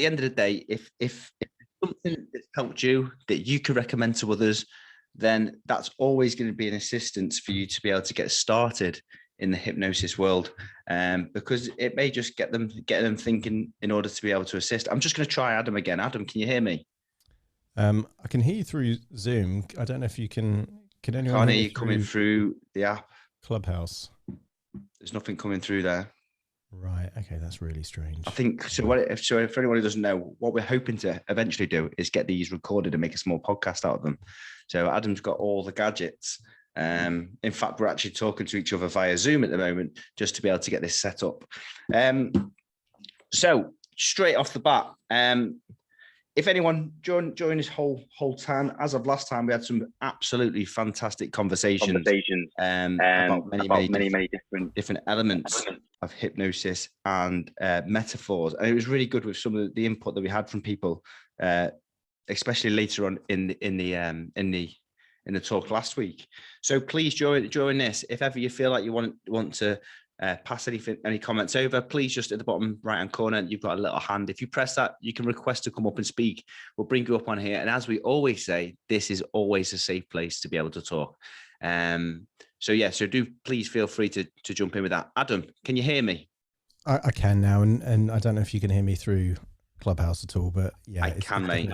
the end of the day, if something that's helped you that you could recommend to others, then that's always going to be an assistance for you to be able to get started in the hypnosis world, because it may just get them thinking in order to be able to assist. I'm just going to try Adam again. Adam, can you hear me? I can hear you through Zoom. I don't know if you can anyone Can't hear you coming through the app. Clubhouse. There's nothing coming through there. Right. Okay. That's really strange. I think so. So for anyone who doesn't know, what we're hoping to eventually do is get these recorded and make a small podcast out of them. So Adam's got all the gadgets. In fact, we're actually talking to each other via Zoom at the moment just to be able to get this set up. So straight off the bat, if anyone during this whole time, as of last time, we had some absolutely fantastic conversations about many different elements of hypnosis and metaphors, and it was really good with some of the input that we had from people, especially later on in the talk last week. So please during this, if ever you feel like you want to pass any comments over, please just at the bottom right hand corner, you've got a little hand. If you press that, you can request to come up and speak. We'll bring you up on here. And as we always say, this is always a safe place to be able to talk. So do please feel free to jump in with that. Adam, can you hear me? I can now, and I don't know if you can hear me through Clubhouse at all, but yeah, I can, mate.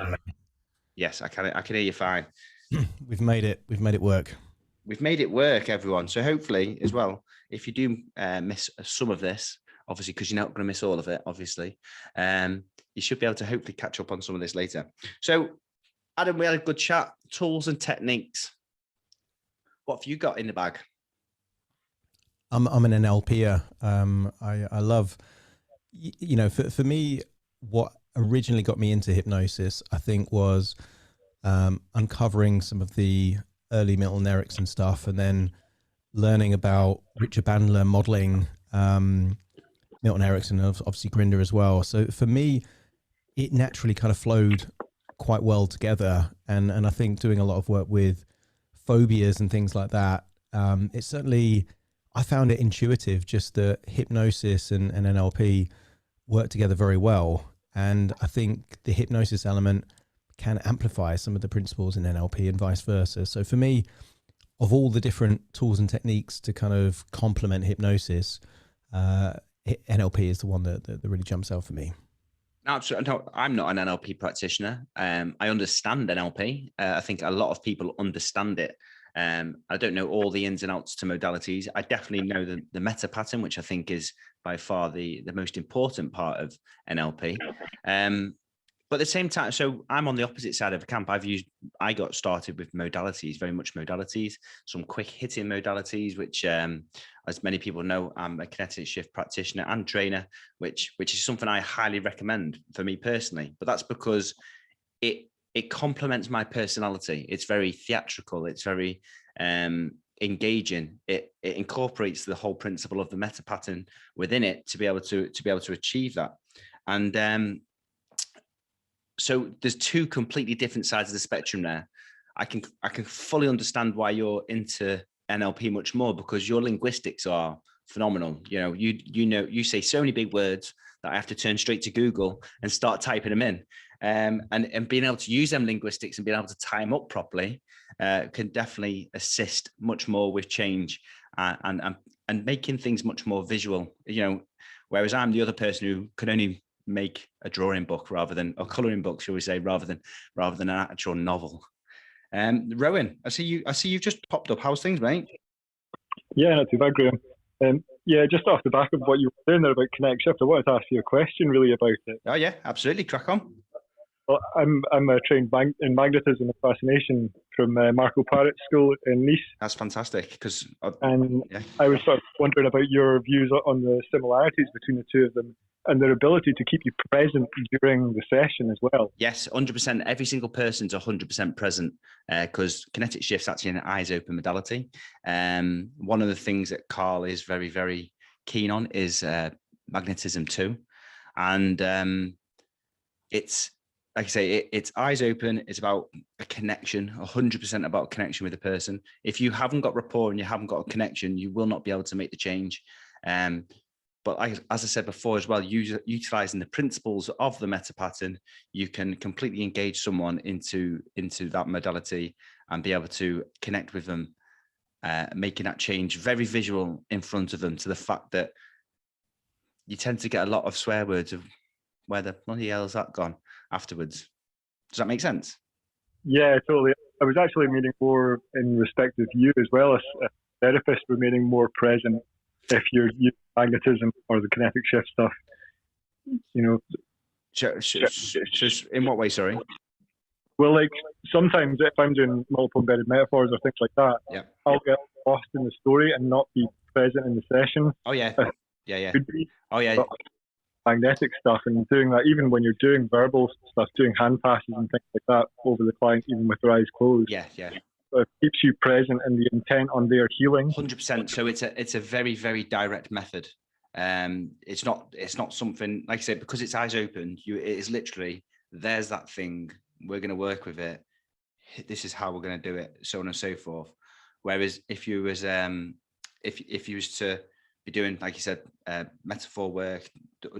Yes, I can hear you fine. We've made it work. We've made it work, everyone. So hopefully as well, if you do miss some of this, obviously, because you're not going to miss all of it, obviously, you should be able to hopefully catch up on some of this later. So Adam, we had a good chat, tools and techniques. What have you got in the bag? I'm an NLPer. I love, for me, what originally got me into hypnosis, I think, was uncovering some of the early Milton Erickson stuff, and then learning about Richard Bandler modeling, Milton Erickson, and obviously Grinder as well. So for me, it naturally kind of flowed quite well together. And I think doing a lot of work with phobias and things like that, it certainly, I found it intuitive, just that hypnosis and NLP work together very well. And I think the hypnosis element can amplify some of the principles in NLP and vice versa. So for me, of all the different tools and techniques to kind of complement hypnosis, NLP is the one that really jumps out for me. Absolutely. No, I'm not an NLP practitioner. I understand NLP. I think a lot of people understand it. I don't know all the ins and outs to modalities. I definitely know the meta pattern, which I think is by far the most important part of NLP. But at the same time, so I'm on the opposite side of the camp. I got started with modalities, very much modalities, some quick hitting modalities, which, as many people know, I'm a kinetic shift practitioner and trainer, which is something I highly recommend for me personally. But that's because it complements my personality. It's very theatrical. It's very engaging. It incorporates the whole principle of the meta pattern within it to be able to achieve that. And so there's two completely different sides of the spectrum there. I can fully understand why you're into NLP much more, because your linguistics are phenomenal. You say so many big words that I have to turn straight to Google and start typing them in. And being able to use them linguistics and being able to tie them up properly can definitely assist much more with change and making things much more visual. Whereas I'm the other person who could only make a drawing book a coloring book, shall we say, rather than an actual novel. Rowan, I see you've just popped up. How's things, mate? Yeah, not too bad, Graham. Yeah, just off the back of what you were saying there about kinetic shift, I wanted to ask you a question really about it. Oh yeah, absolutely. Crack on. Well, I'm trained in magnetism and fascination from Marco Parrott's school in Nice. That's fantastic. I was sort of wondering about your views on the similarities between the two of them and their ability to keep you present during the session as well. Yes, 100%. Every single person's 100% present because kinetic shift's actually an eyes open modality. One of the things that Carl is very, very keen on is magnetism too. And it's, like I say, it's eyes open. It's about a connection, 100% about connection with a person. If you haven't got rapport and you haven't got a connection, you will not be able to make the change. But as I said before as well, utilizing the principles of the meta pattern, you can completely engage someone into that modality and be able to connect with them, making that change very visual in front of them, to the fact that you tend to get a lot of swear words of where the bloody hell has that gone afterwards. Does that make sense? Yeah, totally. I was actually meaning more in respect of you as well as a therapist, remaining more present if you're using magnetism or the kinetic shift stuff. In what way, sorry? Well, like sometimes if I'm doing multiple embedded metaphors or things like that, yeah, I'll get lost in the story and not be present in the session. Oh yeah, yeah. Oh yeah. But magnetic stuff, and doing that even when you're doing verbal stuff, doing hand passes and things like that over the client, even with their eyes closed. Yeah. So it keeps you present and the intent on their healing. 100%. So it's a very, very direct method. It's not something, like I said, because it's eyes open. It is literally, there's that thing. We're going to work with it. This is how we're going to do it, so on and so forth. Whereas if you was if you was to be doing, like you said, metaphor work,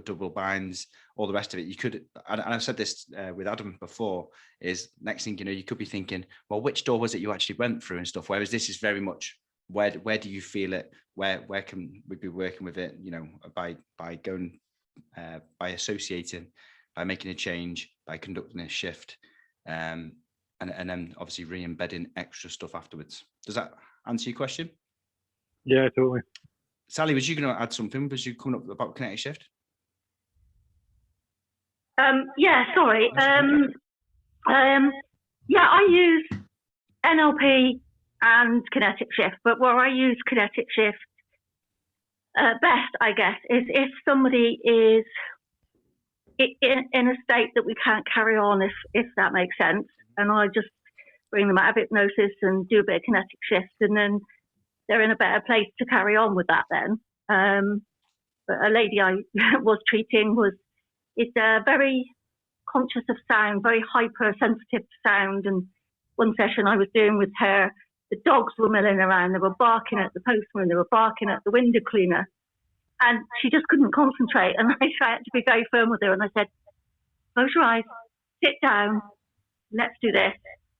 double binds, all the rest of it, you could, and I've said this with Adam before, is next thing you know, you could be thinking, well, which door was it you actually went through and stuff? Whereas this is very much, where do you feel it? Where can we be working with it? By going, by associating, by making a change, by conducting a shift, and then obviously re-embedding extra stuff afterwards. Does that answer your question? Yeah, totally. Sally, was you going to add something? Was you coming up about kinetic shift? Yeah, sorry. Yeah, I use NLP and kinetic shift, but where I use kinetic shift best, I guess, is if somebody is in a state that we can't carry on, if that makes sense, and I just bring them out of hypnosis and do a bit of kinetic shift, and then they're in a better place to carry on with that then. But a lady I was treating is very conscious of sound, very hypersensitive to sound. And one session I was doing with her, the dogs were milling around. They were barking at the postman. They were barking at the window cleaner. And she just couldn't concentrate. And I tried to be very firm with her. And I said, close your eyes, sit down, let's do this.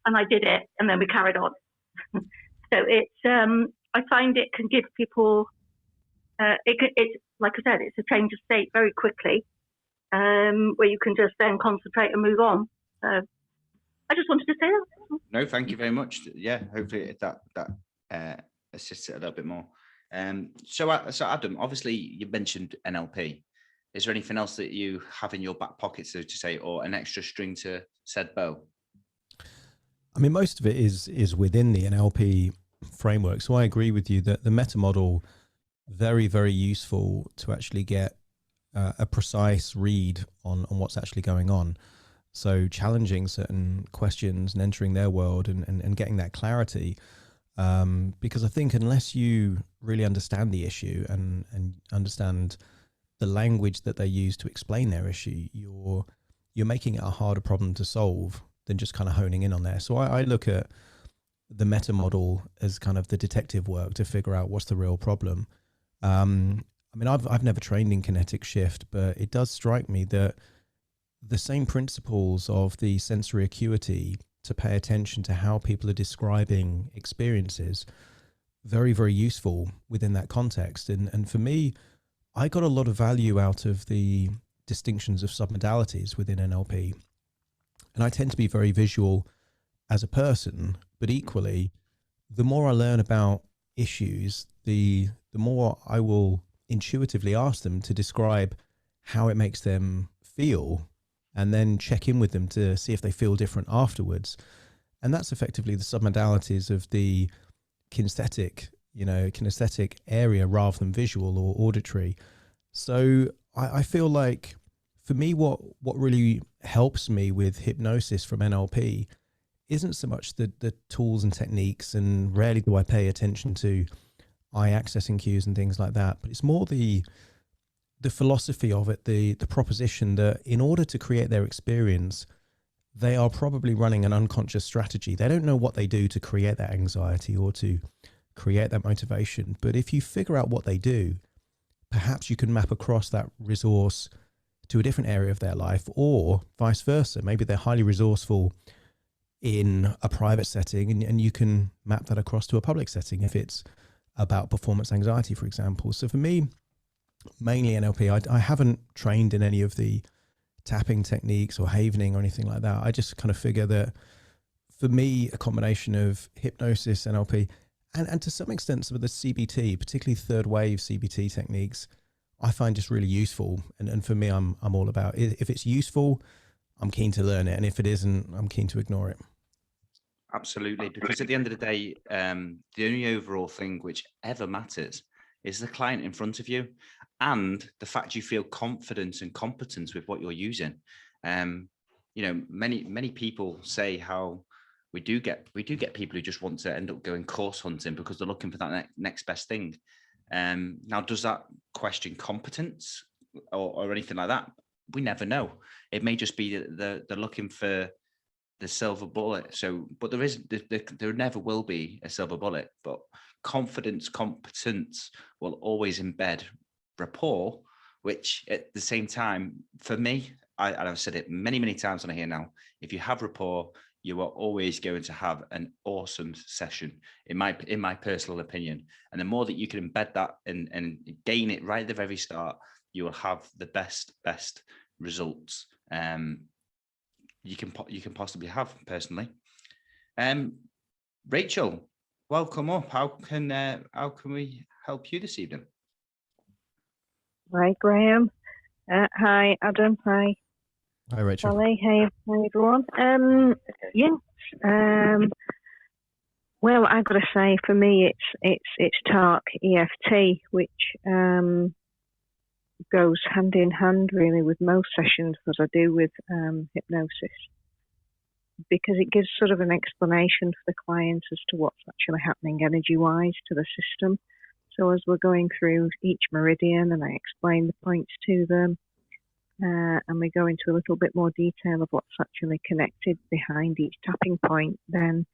And I did it. And then we carried on. So it's, I find it can give people, it's like I said, it's a change of state very quickly, where you can just then concentrate and move on. So I just wanted to say that. No, thank you very much. Yeah, hopefully that assists it a little bit more. So Adam, obviously you mentioned NLP. Is there anything else that you have in your back pocket, so to say, or an extra string to said bow? I mean, most of it is within the NLP framework. So I agree with you that the meta model, very, very useful to actually get a precise read on what's actually going on. So challenging certain questions and entering their world and getting that clarity. Because I think unless you really understand the issue and understand the language that they use to explain their issue, you're making it a harder problem to solve than just kind of honing in on there. So I look at the meta model as kind of the detective work to figure out what's the real problem. I mean, I've never trained in kinetic shift, but it does strike me that the same principles of the sensory acuity to pay attention to how people are describing experiences, very, very useful within that context. And for me, I got a lot of value out of the distinctions of submodalities within NLP. And I tend to be very visual as a person, but equally, the more I learn about issues, the more I will intuitively ask them to describe how it makes them feel, and then check in with them to see if they feel different afterwards. And that's effectively the submodalities of the kinesthetic area rather than visual or auditory. So I feel like for me, what really helps me with hypnosis from NLP isn't so much the tools and techniques, and rarely do I pay attention to eye accessing cues and things like that, but it's more the philosophy of it, the proposition that in order to create their experience, they are probably running an unconscious strategy. They don't know what they do to create that anxiety or to create that motivation. But if you figure out what they do, perhaps you can map across that resource to a different area of their life, or vice versa. Maybe they're highly resourceful in a private setting, and you can map that across to a public setting if it's about performance anxiety, for example. So for me, mainly NLP. I haven't trained in any of the tapping techniques or havening or anything like that. I just kind of figure that for me, a combination of hypnosis, NLP, and to some extent some of the CBT, particularly third wave CBT techniques, I find just really useful. And for me, I'm all about it. If it's useful, I'm keen to learn it. And if it isn't, I'm keen to ignore it. Absolutely. Because at the end of the day, the only overall thing which ever matters is the client in front of you and the fact you feel confident and competent with what you're using. Many people say how we do get people who just want to end up going course hunting because they're looking for that next best thing. Now, does that question competence or anything like that? We never know. It may just be that they're looking for the silver bullet. So, but there never will be a silver bullet. But confidence, competence will always embed rapport, which at the same time, for me, I've said it many, many times on here now, if you have rapport, you are always going to have an awesome session, in my personal opinion. And the more that you can embed that and gain it right at the very start, you will have the best results you can possibly have, personally. Rachel, welcome up. How can we help you this evening? Hi, Graham. Hi, Adam. Hi. Hi, Rachel. Sally. Hey, everyone. Yes. Well, I've got to say, for me, it's TARC EFT, which goes hand in hand really with most sessions that I do with hypnosis, because it gives sort of an explanation for the client as to what's actually happening energy-wise to the system. So as we're going through each meridian and I explain the points to them, and we go into a little bit more detail of what's actually connected behind each tapping point, then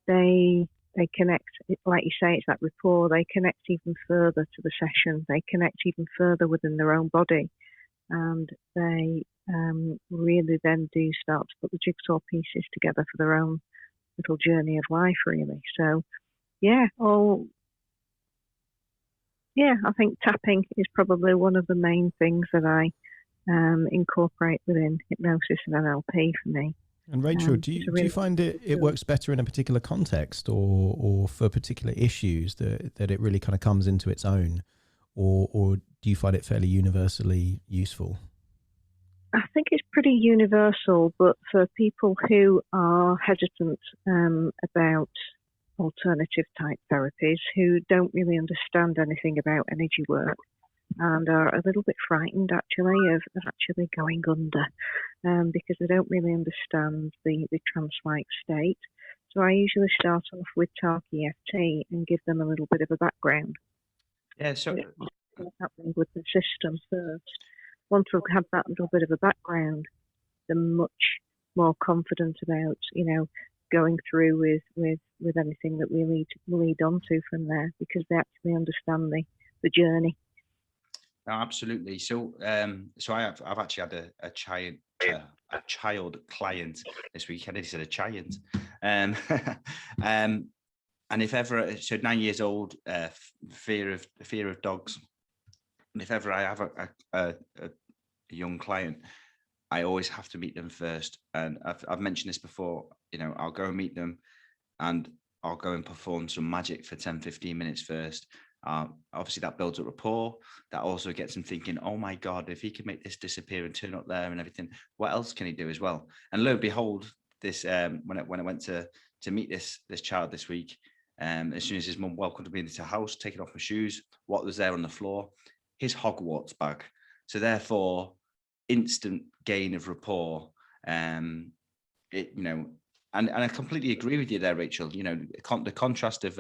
they connect, like you say, it's that rapport. They connect even further to the session. They connect even further within their own body, and they really then do start to put the jigsaw pieces together for their own little journey of life, really. So, I think tapping is probably one of the main things that I incorporate within hypnosis and NLP for me. And Rachel, do you find it works better in a particular context or for particular issues that it really kind of comes into its own, or do you find it fairly universally useful? I think it's pretty universal, but for people who are hesitant about alternative type therapies, who don't really understand anything about energy work and are a little bit frightened actually of actually going under, because they don't really understand the trance-like state. So I usually start off with TARC EFT and give them a little bit of a background. Yeah, so what's happening with the system first. Once we've had that little bit of a background, they're much more confident about, going through with anything that we lead on to from there, because they actually understand the journey. No, absolutely. So, I've actually had a child client this week. I nearly said a giant. And if ever, so 9 years old, fear of dogs. And if ever I have a young client, I always have to meet them first. And I've mentioned this before. I'll go and meet them, and I'll go and perform some magic for 10-15 minutes first. Obviously that builds up rapport. That also gets them thinking, oh my God, if he can make this disappear and turn up there and everything, what else can he do as well? And lo and behold, this when I went to meet this child this week, as soon as his mum welcomed me into the house, taking off my shoes, what was there on the floor? His Hogwarts bag. So therefore, instant gain of rapport. And I completely agree with you there, Rachel. The contrast of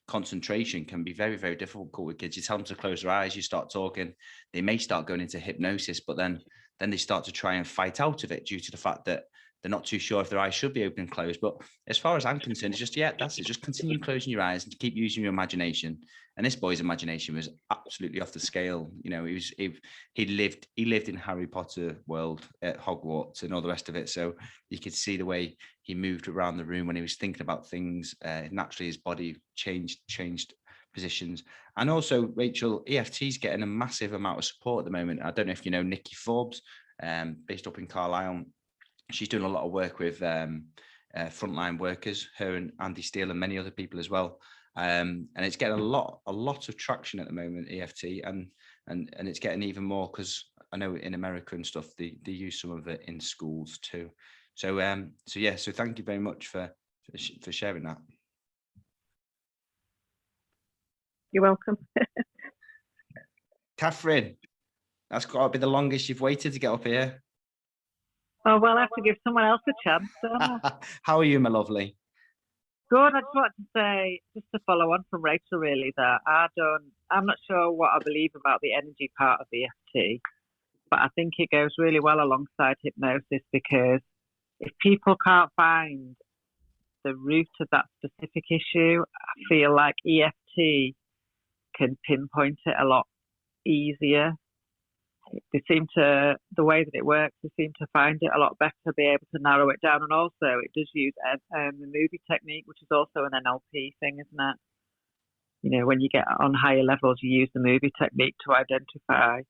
concentration can be very, very difficult with kids. You tell them to close their eyes, you start talking, they may start going into hypnosis, but then they start to try and fight out of it due to the fact that they're not too sure if their eyes should be open and closed. But as far as I'm concerned, it's just, yeah, that's it. Just continue closing your eyes and keep using your imagination. And this boy's imagination was absolutely off the scale. You know, he lived in Harry Potter world at Hogwarts and all the rest of it. So you could see the way he moved around the room when he was thinking about things. Naturally, his body changed positions. And also, Rachel, EFT's getting a massive amount of support at the moment. I don't know if you know Nikki Forbes, based up in Carlisle. She's doing a lot of work with frontline workers, her and Andy Steele and many other people as well. And it's getting a lot of traction at the moment, EFT, and it's getting even more because I know in America and stuff they use some of it in schools too. So so thank you very much for sharing that. You're welcome. Catherine, that's got to be the longest you've waited to get up here. Oh, well, I have to give someone else a chance, don't I? How are you, my lovely? Good. I just wanted to say, just to follow on from Rachel, really, that I'm not sure what I believe about the energy part of EFT, but I think it goes really well alongside hypnosis, because if people can't find the root of that specific issue, I feel like EFT can pinpoint it a lot easier. The way that it works, they seem to find it a lot better, be able to narrow it down. And also it does use the movie technique, which is also an NLP thing, isn't it? You know, when you get on higher levels, you use the movie technique to identify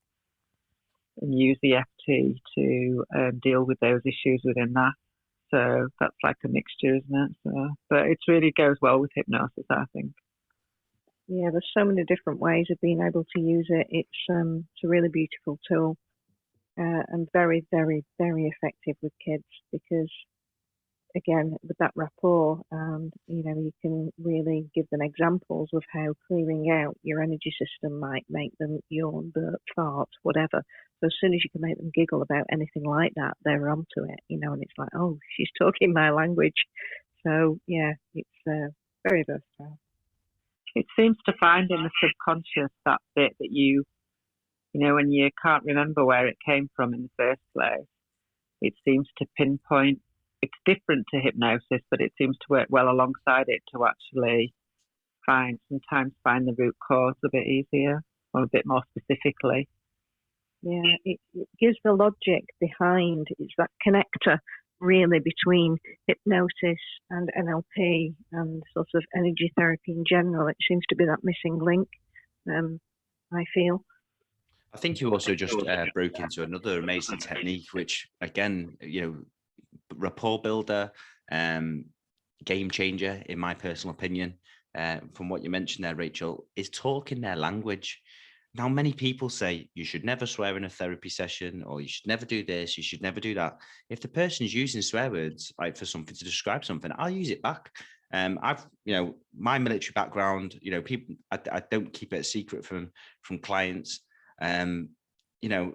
and use EFT to deal with those issues within that. So that's like a mixture, isn't it? So, but it really goes well with hypnosis, I think. Yeah, there's so many different ways of being able to use it. It's a really beautiful tool and very, very, very effective with kids, because, again, with that rapport, you know, you can really give them examples of how clearing out your energy system might make them yawn, burp, fart, whatever. So as soon as you can make them giggle about anything like that, they're onto it, you know, and it's like, oh, she's talking my language. So, yeah, it's very versatile. It seems to find in the subconscious that bit that you know, when you can't remember where it came from in the first place, it seems to pinpoint. It's different to hypnosis, but it seems to work well alongside it to actually sometimes find the root cause a bit easier or a bit more specifically. Yeah, it gives the logic behind. It's that connector really between hypnosis and NLP and sort of energy therapy in general. It seems to be that missing link, I feel. I think you also just broke into another amazing technique, which, again, you know, rapport builder, game changer, in my personal opinion, from what you mentioned there, Rachel, is talking their language. Now, many people say you should never swear in a therapy session, or you should never do this, you should never do that. If the person is using swear words like for something to describe something, I'll use it back. I've, you know, my military background, you know, people, I don't keep it a secret from clients. You know,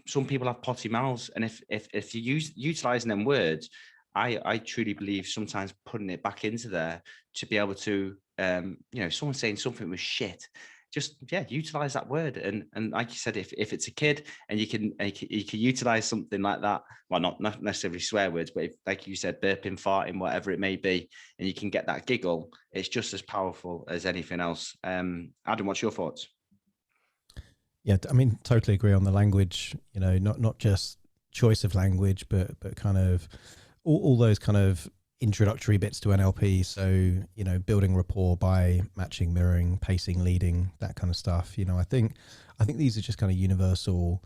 some people have potty mouths, and if you utilizing them words, I truly believe sometimes putting it back into there to be able to, you know, someone saying something was shit, just, yeah, utilize that word. And like you said, if it's a kid and you can utilize something like that, well, not necessarily swear words, but if, like you said, burping, farting, whatever it may be, and you can get that giggle, it's just as powerful as anything else. Adam, what's your thoughts? Yeah, I mean, totally agree on the language, you know, not just choice of language, but kind of all those kind of introductory bits to NLP. So, you know, building rapport by matching, mirroring, pacing, leading, that kind of stuff. You know, I think these are just kind of universal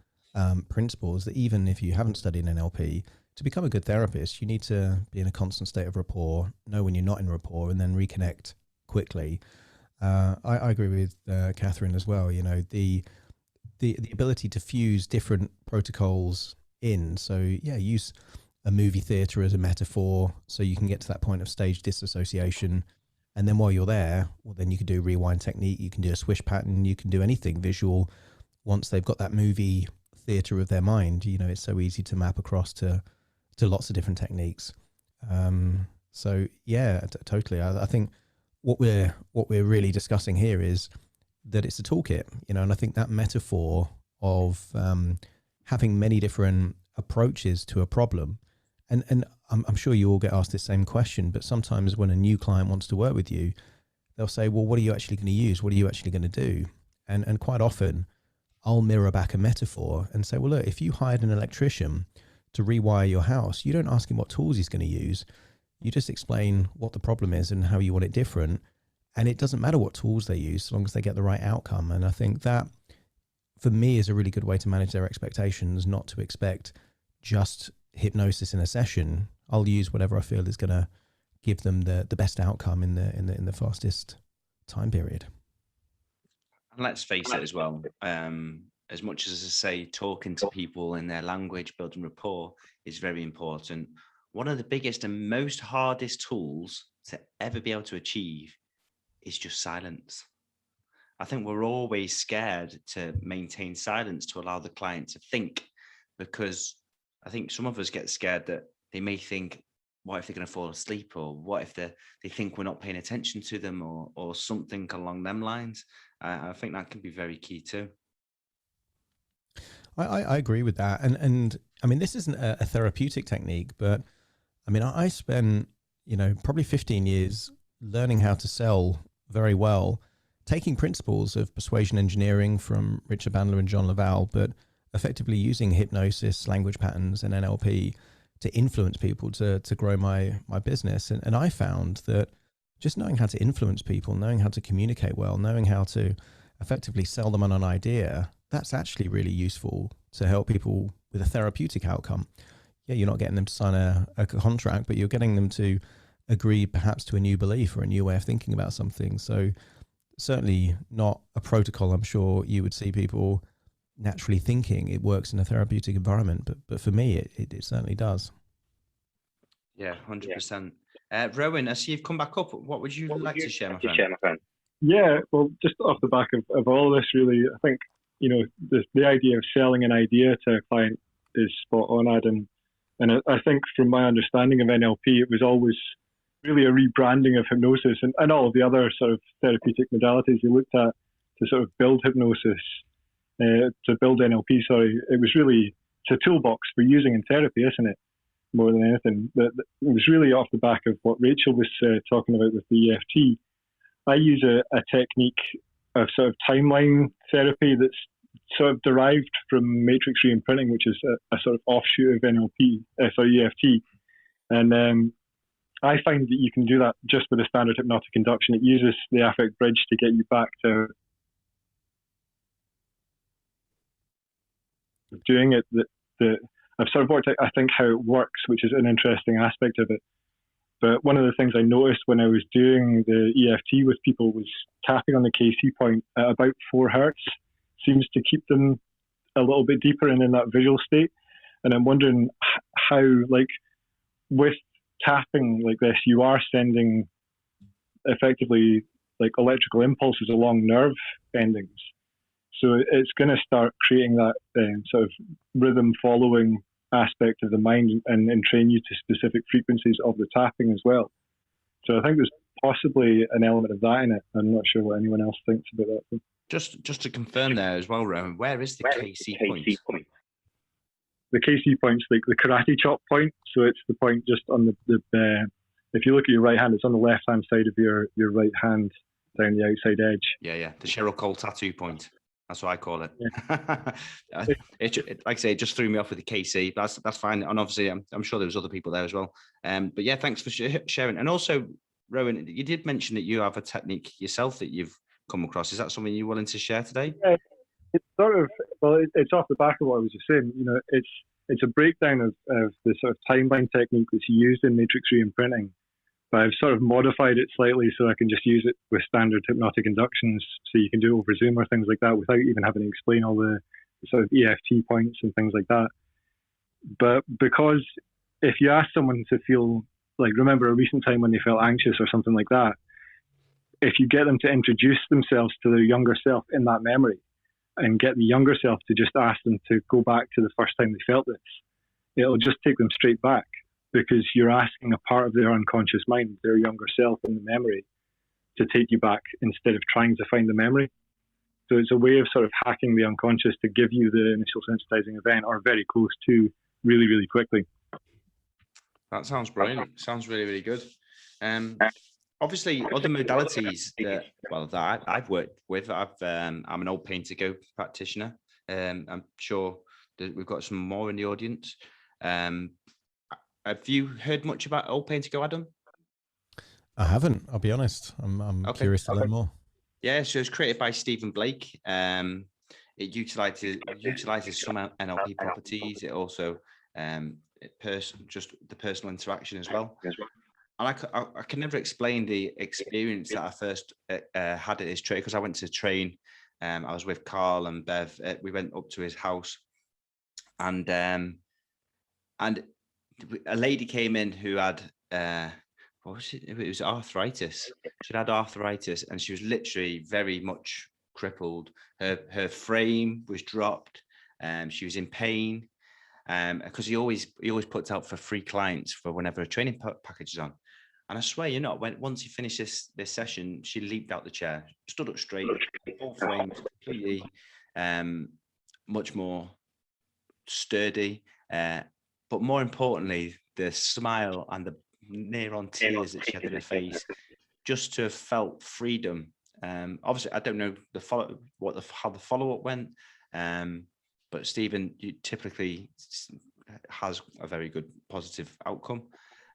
principles that even if you haven't studied NLP, to become a good therapist, you need to be in a constant state of rapport, know when you're not in rapport, and then reconnect quickly. I agree with Catherine as well. You know, the ability to fuse different protocols in. So yeah, use a movie theater as a metaphor, so you can get to that point of stage disassociation. And then while you're there, well, then you can do a rewind technique, you can do a swish pattern, you can do anything visual. Once they've got that movie theater of their mind, you know, it's so easy to map across to lots of different techniques. So yeah, totally. I think what we're really discussing here is that it's a toolkit, you know, and I think that metaphor of having many different approaches to a problem. And I'm sure you all get asked the same question, but sometimes when a new client wants to work with you, they'll say, well, what are you actually going to use? What are you actually going to do? And quite often I'll mirror back a metaphor and say, well, look, if you hired an electrician to rewire your house, you don't ask him what tools he's going to use. You just explain what the problem is and how you want it different. And it doesn't matter what tools they use, as long as they get the right outcome. And I think that, for me, is a really good way to manage their expectations, not to expect just hypnosis in a session. I'll use whatever I feel is going to give them the best outcome in the fastest time period. And let's face it as well, as much as I say, talking to people in their language, building rapport is very important. One of the biggest and most hardest tools to ever be able to achieve is just silence. I think we're always scared to maintain silence to allow the client to think, because I think some of us get scared that they may think, what if they're going to fall asleep, or what if they think we're not paying attention to them, or something along them lines. I think that can be very key too. I agree with that. And I mean, this isn't a therapeutic technique, but I mean, I spent, probably 15 years learning how to sell very well, taking principles of persuasion engineering from Richard Bandler and John Laval, but effectively using hypnosis, language patterns, and NLP to influence people to grow my business. And I found that just knowing how to influence people, knowing how to communicate well, knowing how to effectively sell them on an idea, that's actually really useful to help people with a therapeutic outcome. Yeah, you're not getting them to sign a contract, but you're getting them to agree perhaps to a new belief or a new way of thinking about something. So certainly not a protocol I'm sure you would see people naturally thinking it works in a therapeutic environment, but for me it certainly does. Yeah, 100%. Rowan, I see you've come back up. What would you like to share, my friend? Yeah, well, just off the back of all this, really, I think, the idea of selling an idea to a client is spot on, Adam. And I think from my understanding of NLP, it was always really a rebranding of hypnosis and all of the other sort of therapeutic modalities you looked at to sort of build hypnosis, to build NLP, sorry. It was really, it's a toolbox for using in therapy, isn't it? More than anything. It was really off the back of what Rachel was talking about with the EFT. I use a technique of sort of timeline therapy that's sort of derived from matrix reimprinting, which is a sort of offshoot of EFT. And I find that you can do that just with a standard hypnotic induction. It uses the affect bridge to get you back to doing it. I've sort of worked out, I think, how it works, which is an interesting aspect of it. But one of the things I noticed when I was doing the EFT with people was tapping on the KC point at about 4 hertz seems to keep them a little bit deeper and in that visual state. And I'm wondering how, like, with tapping like this, you are sending effectively like electrical impulses along nerve endings. So it's going to start creating that sort of rhythm following aspect of the mind and train you to specific frequencies of the tapping as well. So I think there's possibly an element of that in it. I'm not sure what anyone else thinks about that. Just to confirm there as well, Rowan, where is the KC point? The KC point's like the karate chop point. So it's the point just on the if you look at your right hand, it's on the left hand side of your right hand down the outside edge. Yeah. The Cheryl Cole tattoo point. That's what I call it. Yeah. Like I say, it just threw me off with the KC. But that's fine. And obviously, I'm sure there was other people there as well. But yeah, thanks for sharing. And also, Rowan, you did mention that you have a technique yourself that you've come across. Is that something you're willing to share today? Yeah, it's sort of, well, it's off the back of what I was just saying. It's a breakdown of the sort of timeline technique that's used in matrix reimprinting. But I've sort of modified it slightly so I can just use it with standard hypnotic inductions, so you can do it over Zoom or things like that without even having to explain all the sort of EFT points and things like that. But because if you ask someone to feel, like, remember a recent time when they felt anxious or something like that, if you get them to introduce themselves to their younger self in that memory and get the younger self to just ask them to go back to the first time they felt this, it'll just take them straight back, because you're asking a part of their unconscious mind, their younger self in the memory, to take you back instead of trying to find the memory. So it's a way of sort of hacking the unconscious to give you the initial sensitizing event, or very close to, really, really quickly. That sounds brilliant. Sounds really, really good. Obviously, other modalities that I've worked with. I'm an old pain to go practitioner. I'm sure that we've got some more in the audience. Have you heard much about old pain to go, Adam? I haven't. I'll be honest. I'm curious to learn more. Yeah, so it's created by Stephen Blake. It utilizes some NLP properties. It also just the personal interaction as well. And I can never explain the experience that I first had at his trade, because I went to train. I was with Carl and Bev. We went up to his house, and a lady came in who had what was it? It was arthritis. She had arthritis, and she was literally very much crippled. Her frame was dropped. She was in pain. Because he always puts out for free clients for whenever a training package is on. And I swear you're not, once he finished this session, she leaped out the chair, stood up straight, all framed, completely much more sturdy. But more importantly, the smile and the near on tears that she had in her face, just to have felt freedom. Obviously, I don't know how the follow-up went. But Stephen typically has a very good positive outcome.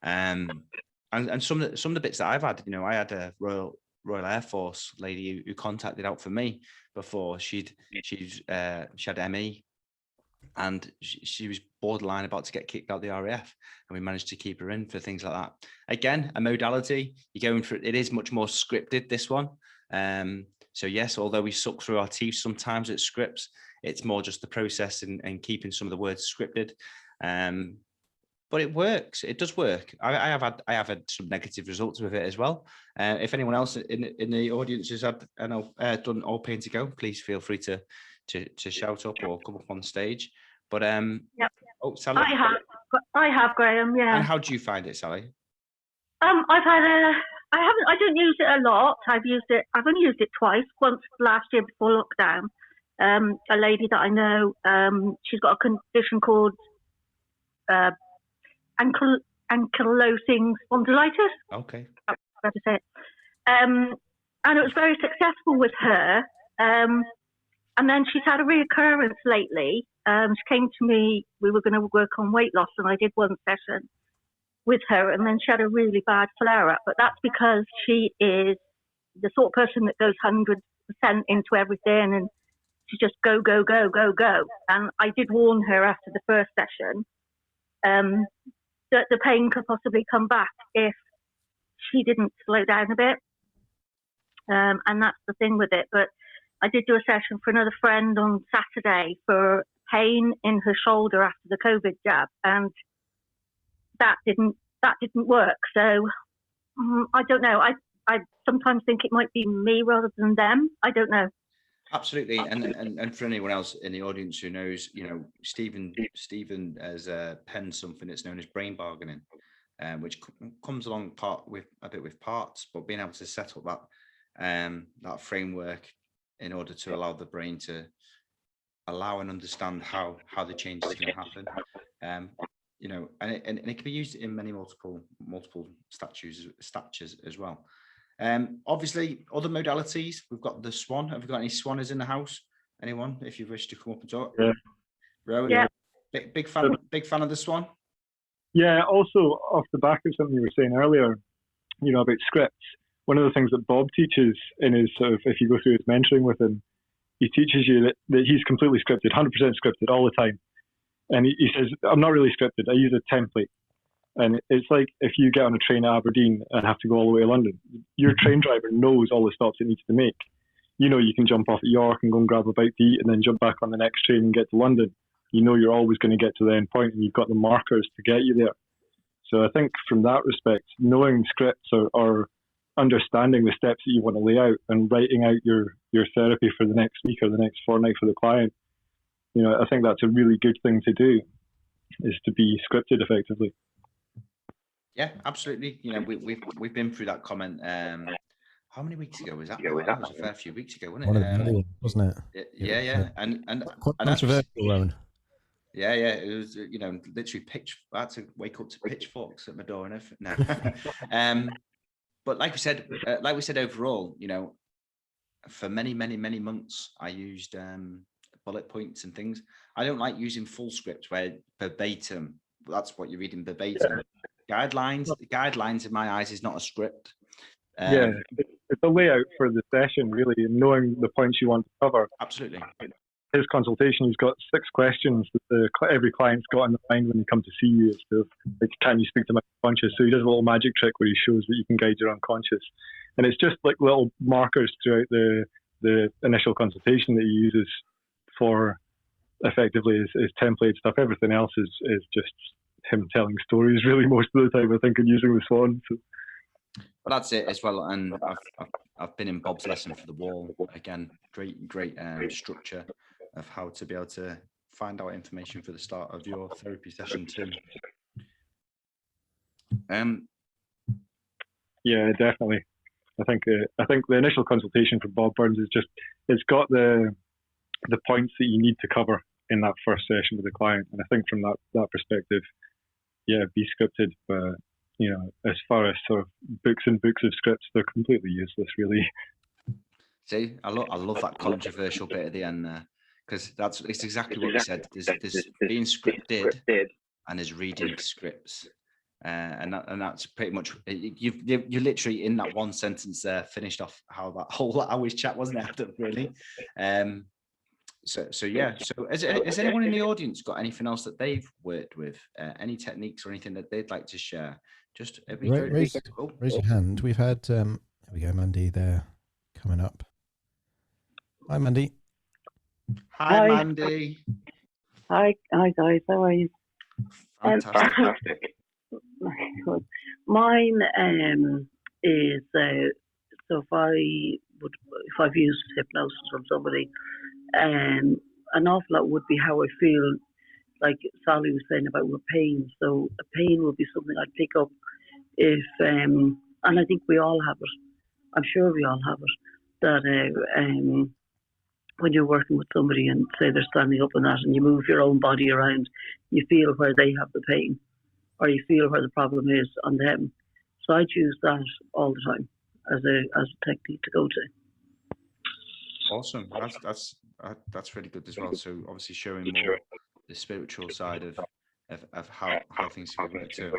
And some of the bits that I've had, I had a Royal Air Force lady who contacted out for me before. She had ME, and she was borderline about to get kicked out the RAF, and we managed to keep her in for things like that. Again, a modality, you're going for it is much more scripted, this one. So yes, although we suck through our teeth sometimes at scripts, it's more just the process and keeping some of the words scripted. But it works. It does work. I have had some negative results with it as well. If anyone else in the audience has had done old pain to go, please feel free to shout up or come up on stage. But yep. Oh, Sally. I have, Graham. Yeah. And how do you find it, Sally? I don't use it a lot. I've only used it twice. Once last year before lockdown. A lady that I know, she's got a condition called ankylosing spondylitis. Okay. I have to say it. And it was very successful with her. And then she's had a reoccurrence lately. She came to me, we were going to work on weight loss, and I did one session with her, and then she had a really bad flare-up. But that's because she is the sort of person that goes 100% into everything, and she just go, go, go, go, go. And I did warn her after the first session that the pain could possibly come back if she didn't slow down a bit. And that's the thing with it. But I did do a session for another friend on Saturday for pain in her shoulder after the COVID jab, and that didn't work. So I don't know. I sometimes think it might be me rather than them. I don't know. Absolutely, and for anyone else in the audience who knows, Stephen has penned something that's known as brain bargaining, which comes along with parts, but being able to set up that framework in order to allow the brain to allow and understand how the change is going to happen, and it can be used in many multiple statures as well. Obviously, other modalities. We've got the swan. Have we got any swanners in the house? Anyone, if you wish to come up and talk? Yeah. Rowan, yeah. Big fan of the swan. Yeah. Also, off the back of something you were saying earlier, about scripts. One of the things that Bob teaches in his sort of, if you go through his mentoring with him, he teaches you that he's completely scripted, 100% scripted all the time. And he says, I'm not really scripted. I use a template. And it's like if you get on a train at Aberdeen and have to go all the way to London, your train driver knows all the stops it needs to make. You can jump off at York and go and grab a bite to eat and then jump back on the next train and get to London. You're always going to get to the end point, and you've got the markers to get you there. So I think from that respect, knowing scripts or understanding the steps that you want to lay out and writing out your therapy for the next week or the next fortnight for the client, I think that's a really good thing to do, is to be scripted effectively. Yeah, absolutely. We've been through that comment. How many weeks ago was that? That was a fair few weeks ago, wasn't it? Wasn't it? Yeah. And quite controversial, Rowan. Yeah, it was, literally I had to wake up to pitchforks at my door and everything. No. But like we said, overall, for many, many, many months, I used bullet points and things. I don't like using full script where verbatim, that's what you're reading verbatim. Yeah. Guidelines in my eyes is not a script. It's a layout for the session, really, and knowing the points you want to cover. Absolutely. His consultation, he's got 6 questions that every client's got in the mind when they come to see you. So, like, can you speak to my unconscious? So he does a little magic trick where he shows that you can guide your unconscious. And it's just like little markers throughout the initial consultation that he uses for effectively his template stuff. Everything else is just him telling stories, really, most of the time, I think, and using the swan. So. Well, that's it as well. And I've been in Bob's lesson for the wall. Again, great structure of how to be able to find out information for the start of your therapy session too. Yeah, definitely. I think the initial consultation for Bob Burns is just, it's got the points that you need to cover in that first session with the client. And I think from that perspective, yeah, be scripted, but as far as sort of books and books of scripts, they're completely useless, really. See, I love that controversial bit at the end there, because it's exactly what you said. There's being scripted and there's reading scripts, and that's pretty much you literally in that one sentence there finished off how that whole hour's chat, wasn't it? Really. So yeah. So has anyone in the audience got anything else that they've worked with? Any techniques or anything that they'd like to share? Just raise your hand. We've had here we go, Mandy there coming up. Hi, Mandy. Hi, Mandy. Hi guys, how are you? Fantastic. Mine is so if I've used hypnosis from somebody, an awful lot would be how I feel. Like Sally was saying about with pain, so a pain would be something I'd pick up if, and I think we all have it. I'm sure we all have it. That when you're working with somebody and say they're standing up and that, and you move your own body around, you feel where they have the pain, or you feel where the problem is on them. So I'd use that all the time as a technique to go to. Awesome. That's really good as well. So obviously showing more the spiritual side of how things can work too.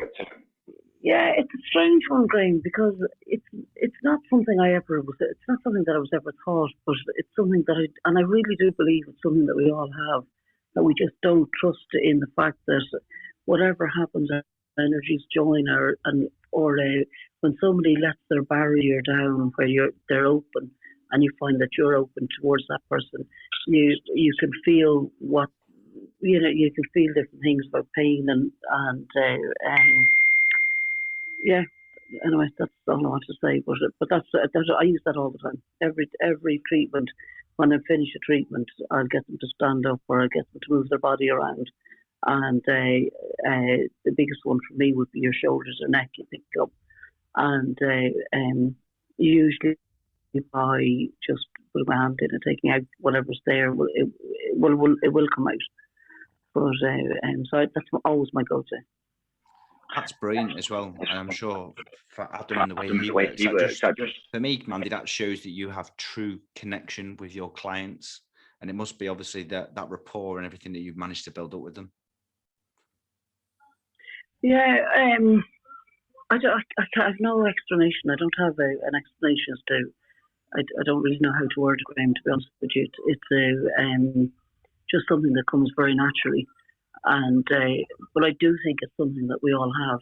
Yeah, it's a strange one, Graham, because it's not something it's not something that I was ever taught, but it's something that I really do believe it's something that we all have, that we just don't trust in the fact that whatever happens, our energies join, or when somebody lets their barrier down where they're open, and you find that you're open towards that person, you can feel you can feel different things about pain and yeah. Anyway, that's all I want to say. But that's I use that all the time. Every treatment, when I finish a treatment, I'll get them to stand up or I'll get them to move their body around. And the biggest one for me would be your shoulders or neck. You pick up, and usually by just putting my hand in and taking out whatever's there, it will come out. But so that's always my go-to. That's brilliant as well. And I'm sure for Adam and the way he works, for me, Mandy, that shows that you have true connection with your clients. And it must be obviously that rapport and everything that you've managed to build up with them. Yeah, I have no explanation. I don't have an explanation as to. I don't really know how to word it, Graham, to be honest with you. It's just something that comes very naturally. And but I do think it's something that we all have.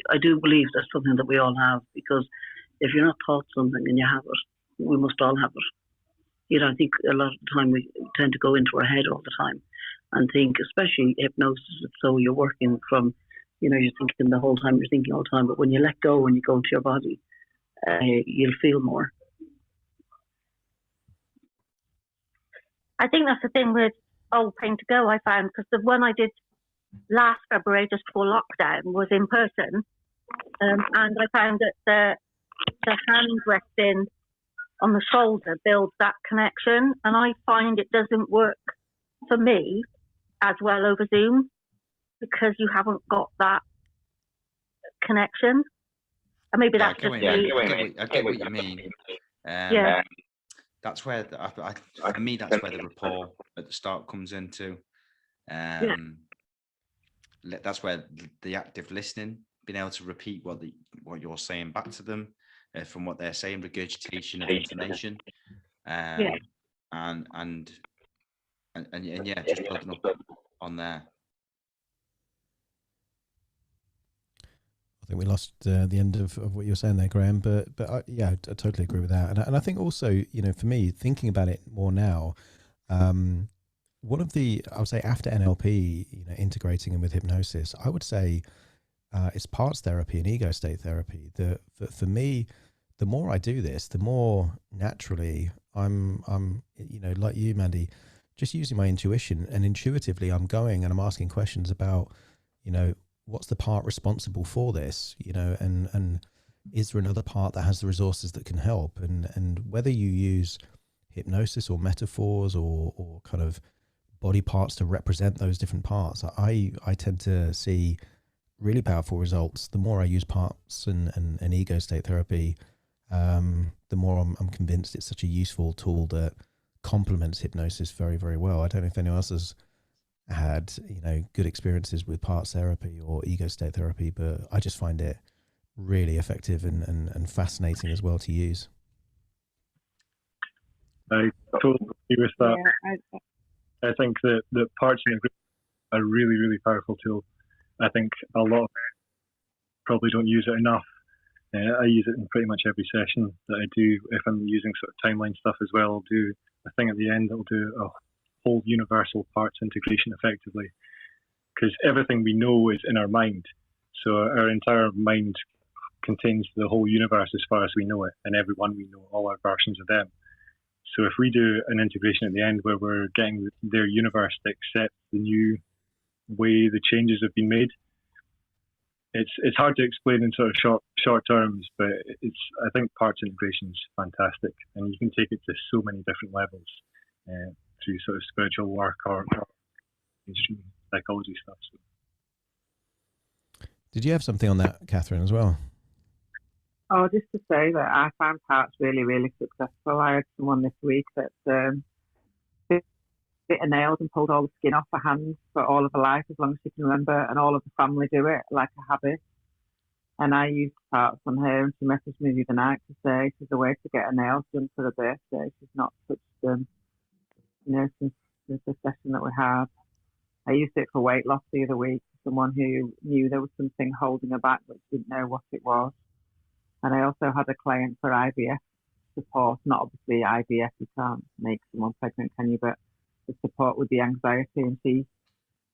I do believe that's something that we all have, because if you're not taught something and you have it, we must all have it. I think a lot of the time we tend to go into our head all the time and think, especially hypnosis, so you're working from, you're thinking the whole time, you're thinking all the time, but when you let go and you go into your body, you'll feel more. I think that's the thing with Old Pain to Go, I found, because the one I did last February just before lockdown was in person, and I found that the hand resting on the shoulder builds that connection, and I find it doesn't work for me as well over Zoom because you haven't got that connection. And maybe that's just me. I get what you mean. Yeah. That's where, for me, that's where the rapport at the start comes into. That's where the active listening, being able to repeat what you're saying back to them from what they're saying, regurgitation of information, and just building up on there. I think we lost the end of what you were saying there, Graham, but I totally agree with that. And I think also, for me, thinking about it more now, one of the, I would say after NLP, integrating it with hypnosis, I would say it's parts therapy and ego state therapy. For me, the more I do this, the more naturally I'm like you, Mandy, just using my intuition, and intuitively I'm going and I'm asking questions about, what's the part responsible for this, and is there another part that has the resources that can help? And whether you use hypnosis or metaphors or kind of body parts to represent those different parts, I tend to see really powerful results. The more I use parts and ego state therapy, the more I'm convinced it's such a useful tool that complements hypnosis very, very well. I don't know if anyone else has had good experiences with parts therapy or ego state therapy, but I just find it really effective and fascinating as well to use. I totally agree with that. Yeah, I think that parts integration are a really, really powerful tool. I think a lot of probably don't use it enough. I use it in pretty much every session that I do. If I'm using sort of timeline stuff as well, I'll do a thing at the end that'll do a whole universal parts integration effectively. Because everything we know is in our mind. So our entire mind contains the whole universe as far as we know it, and everyone we know, all our versions of them. So if we do an integration at the end where we're getting their universe to accept the new way the changes have been made, it's hard to explain in sort of short terms, but I think parts integration is fantastic, and you can take it to so many different levels through sort of spiritual work or mainstream psychology stuff. So. Did you have something on that, Catherine, as well? Oh, just to say that I found parts really, really successful. I had someone this week that bit her nails and pulled all the skin off her hands for all of her life, as long as she can remember, and all of the family do it like a habit. And I used parts on her, and she messaged me the other night to say she's away to get her nails done for her birthday. She's not touched them, since the session that we had. I used it for weight loss the other week. Someone who knew there was something holding her back, but didn't know what it was. And I also had a client for IVF support. Not obviously IVF, you can't make someone pregnant, can you? But the support with the anxiety, and she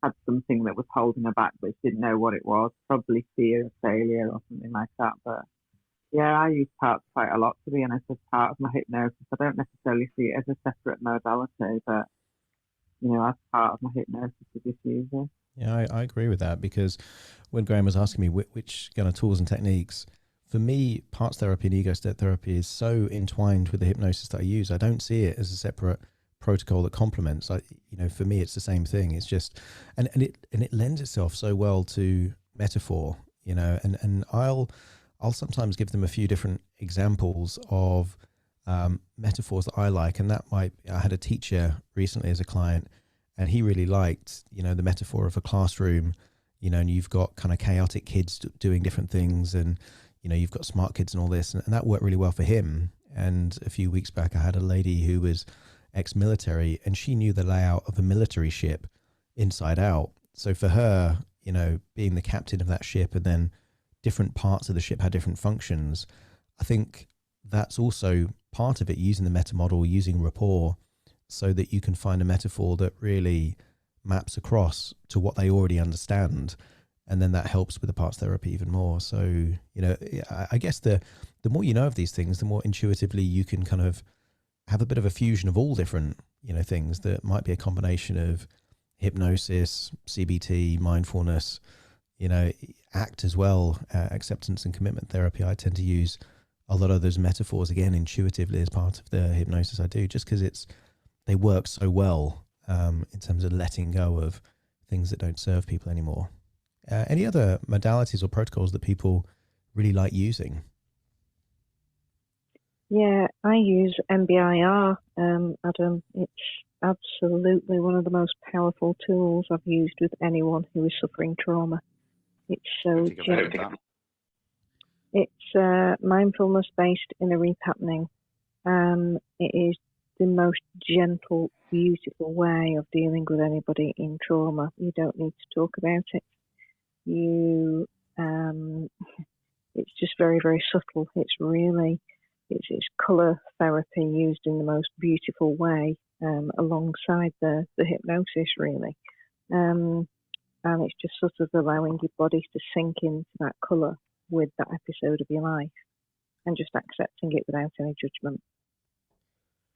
had something that was holding her back, but she didn't know what it was. Probably fear of failure or something like that. But yeah, I use parts quite a lot, to be honest, as part of my hypnosis. I don't necessarily see it as a separate modality, but as part of my hypnosis, I just use it. Yeah, I agree with that, because when Graham was asking me which kind of tools and techniques, for me, parts therapy and ego state therapy is so entwined with the hypnosis that I use. I don't see it as a separate protocol that complements. For me, it's the same thing. It's just, and it lends itself so well to metaphor. And I'll sometimes give them a few different examples of metaphors that I like, and I had a teacher recently as a client, and he really liked the metaphor of a classroom, and you've got kind of chaotic kids doing different things, and you've got smart kids and all this, and that worked really well for him. And a few weeks back, I had a lady who was ex-military, and she knew the layout of a military ship inside out. So for her, being the captain of that ship, and then different parts of the ship had different functions, I think that's also part of it, using the meta model, using rapport, so that you can find a metaphor that really maps across to what they already understand. And then that helps with the parts therapy even more. So, I guess the more you know of these things, the more intuitively you can kind of have a bit of a fusion of all different, things that might be a combination of hypnosis, CBT, mindfulness, ACT as well, acceptance and commitment therapy. I tend to use a lot of those metaphors, again, intuitively as part of the hypnosis I do, just because they work so well in terms of letting go of things that don't serve people anymore. Any other modalities or protocols that people really like using? Yeah, I use MBIR, Adam. It's absolutely one of the most powerful tools I've used with anyone who is suffering trauma. It's so gentle. It's mindfulness-based inner repatterning. It is the most gentle, beautiful way of dealing with anybody in trauma. You don't need to talk about it. It's just very, very subtle. It's colour therapy used in the most beautiful way, alongside the hypnosis, really. And it's just sort of allowing your body to sink into that colour with that episode of your life and just accepting it without any judgment.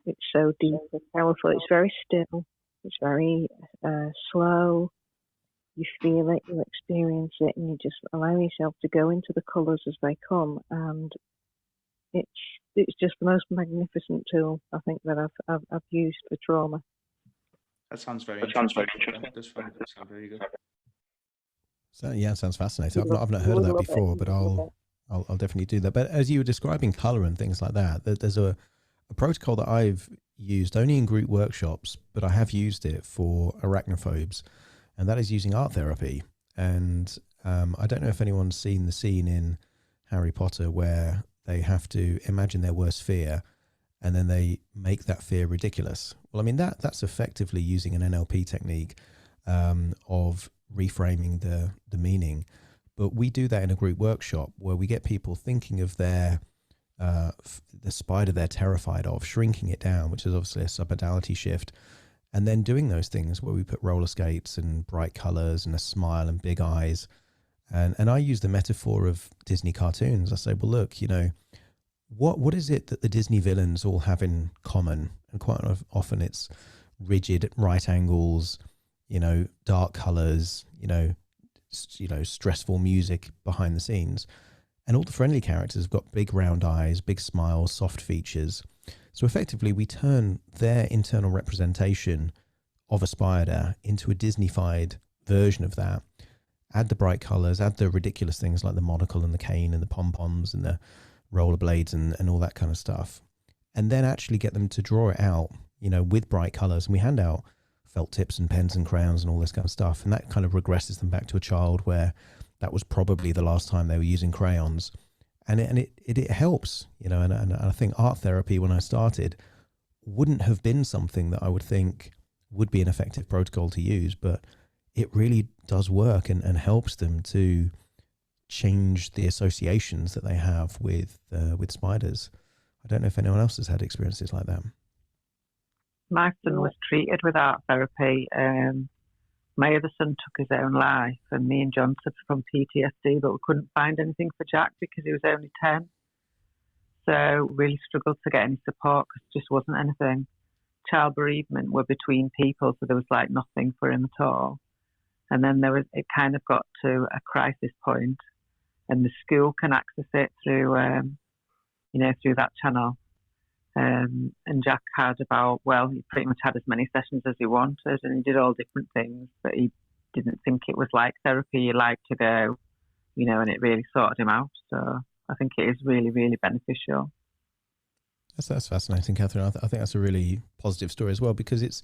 It's so deep and powerful. It's very still. It's very slow. You feel it, you experience it, and you just allow yourself to go into the colours as they come. And it's just the most magnificent tool I think that I've used for trauma. That sounds very interesting. That does sound very good. So yeah, sounds fascinating. I've not heard of that before, but I'll definitely do that. But as you were describing colour and things like that, there's a protocol that I've used only in group workshops, but I have used it for arachnophobes, and that is using art therapy. And I don't know if anyone's seen the scene in Harry Potter where they have to imagine their worst fear and then they make that fear ridiculous. Well, I mean, that's effectively using an NLP technique of reframing the meaning. But we do that in a group workshop where we get people thinking of the spider they're terrified of, shrinking it down, which is obviously a submodality shift, and then doing those things where we put roller skates and bright colors and a smile and big eyes. And I use the metaphor of Disney cartoons. I say, well, look, you know, what is it that the Disney villains all have in common? And quite often it's rigid right angles, you know, dark colors, you know, stressful music behind the scenes. And all the friendly characters have got big round eyes, big smiles, soft features. So effectively we turn their internal representation of a spider into a Disney-fied version of that. Add the bright colors, add the ridiculous things like the monocle and the cane and the pom-poms and the rollerblades and all that kind of stuff. And then actually get them to draw it out, you know, with bright colors. And we hand out felt tips and pens and crayons and all this kind of stuff. And that kind of regresses them back to a child where that was probably the last time they were using crayons. And it helps, you know, and I think art therapy, when I started, wouldn't have been something that I would think would be an effective protocol to use, but it really does work and helps them to change the associations that they have with spiders. I don't know if anyone else has had experiences like that. My son was treated with art therapy. My other son took his own life, and me and John suffered from PTSD, but we couldn't find anything for Jack because he was only 10. So we really struggled to get any support because there just wasn't anything. Child bereavement were between people, so there was like nothing for him at all. And then it kind of got to a crisis point, and the school can access it through, through that channel. And Jack had he pretty much had as many sessions as he wanted, and he did all different things, but he didn't think it was like therapy. He liked to go, and it really sorted him out. So I think it is really, really beneficial. That's fascinating, Catherine. I think that's a really positive story as well, because it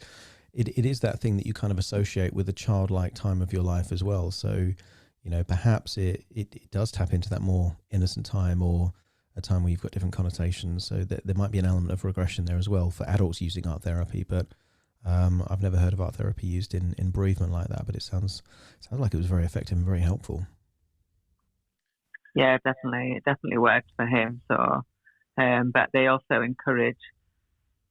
is that thing that you kind of associate with a childlike time of your life as well. So, perhaps it does tap into that more innocent time, or a time where you've got different connotations. So there might be an element of regression there as well for adults using art therapy. But I've never heard of art therapy used in bereavement like that, but it sounds like it was very effective and very helpful. Yeah, definitely. It definitely worked for him. So, but they also encourage,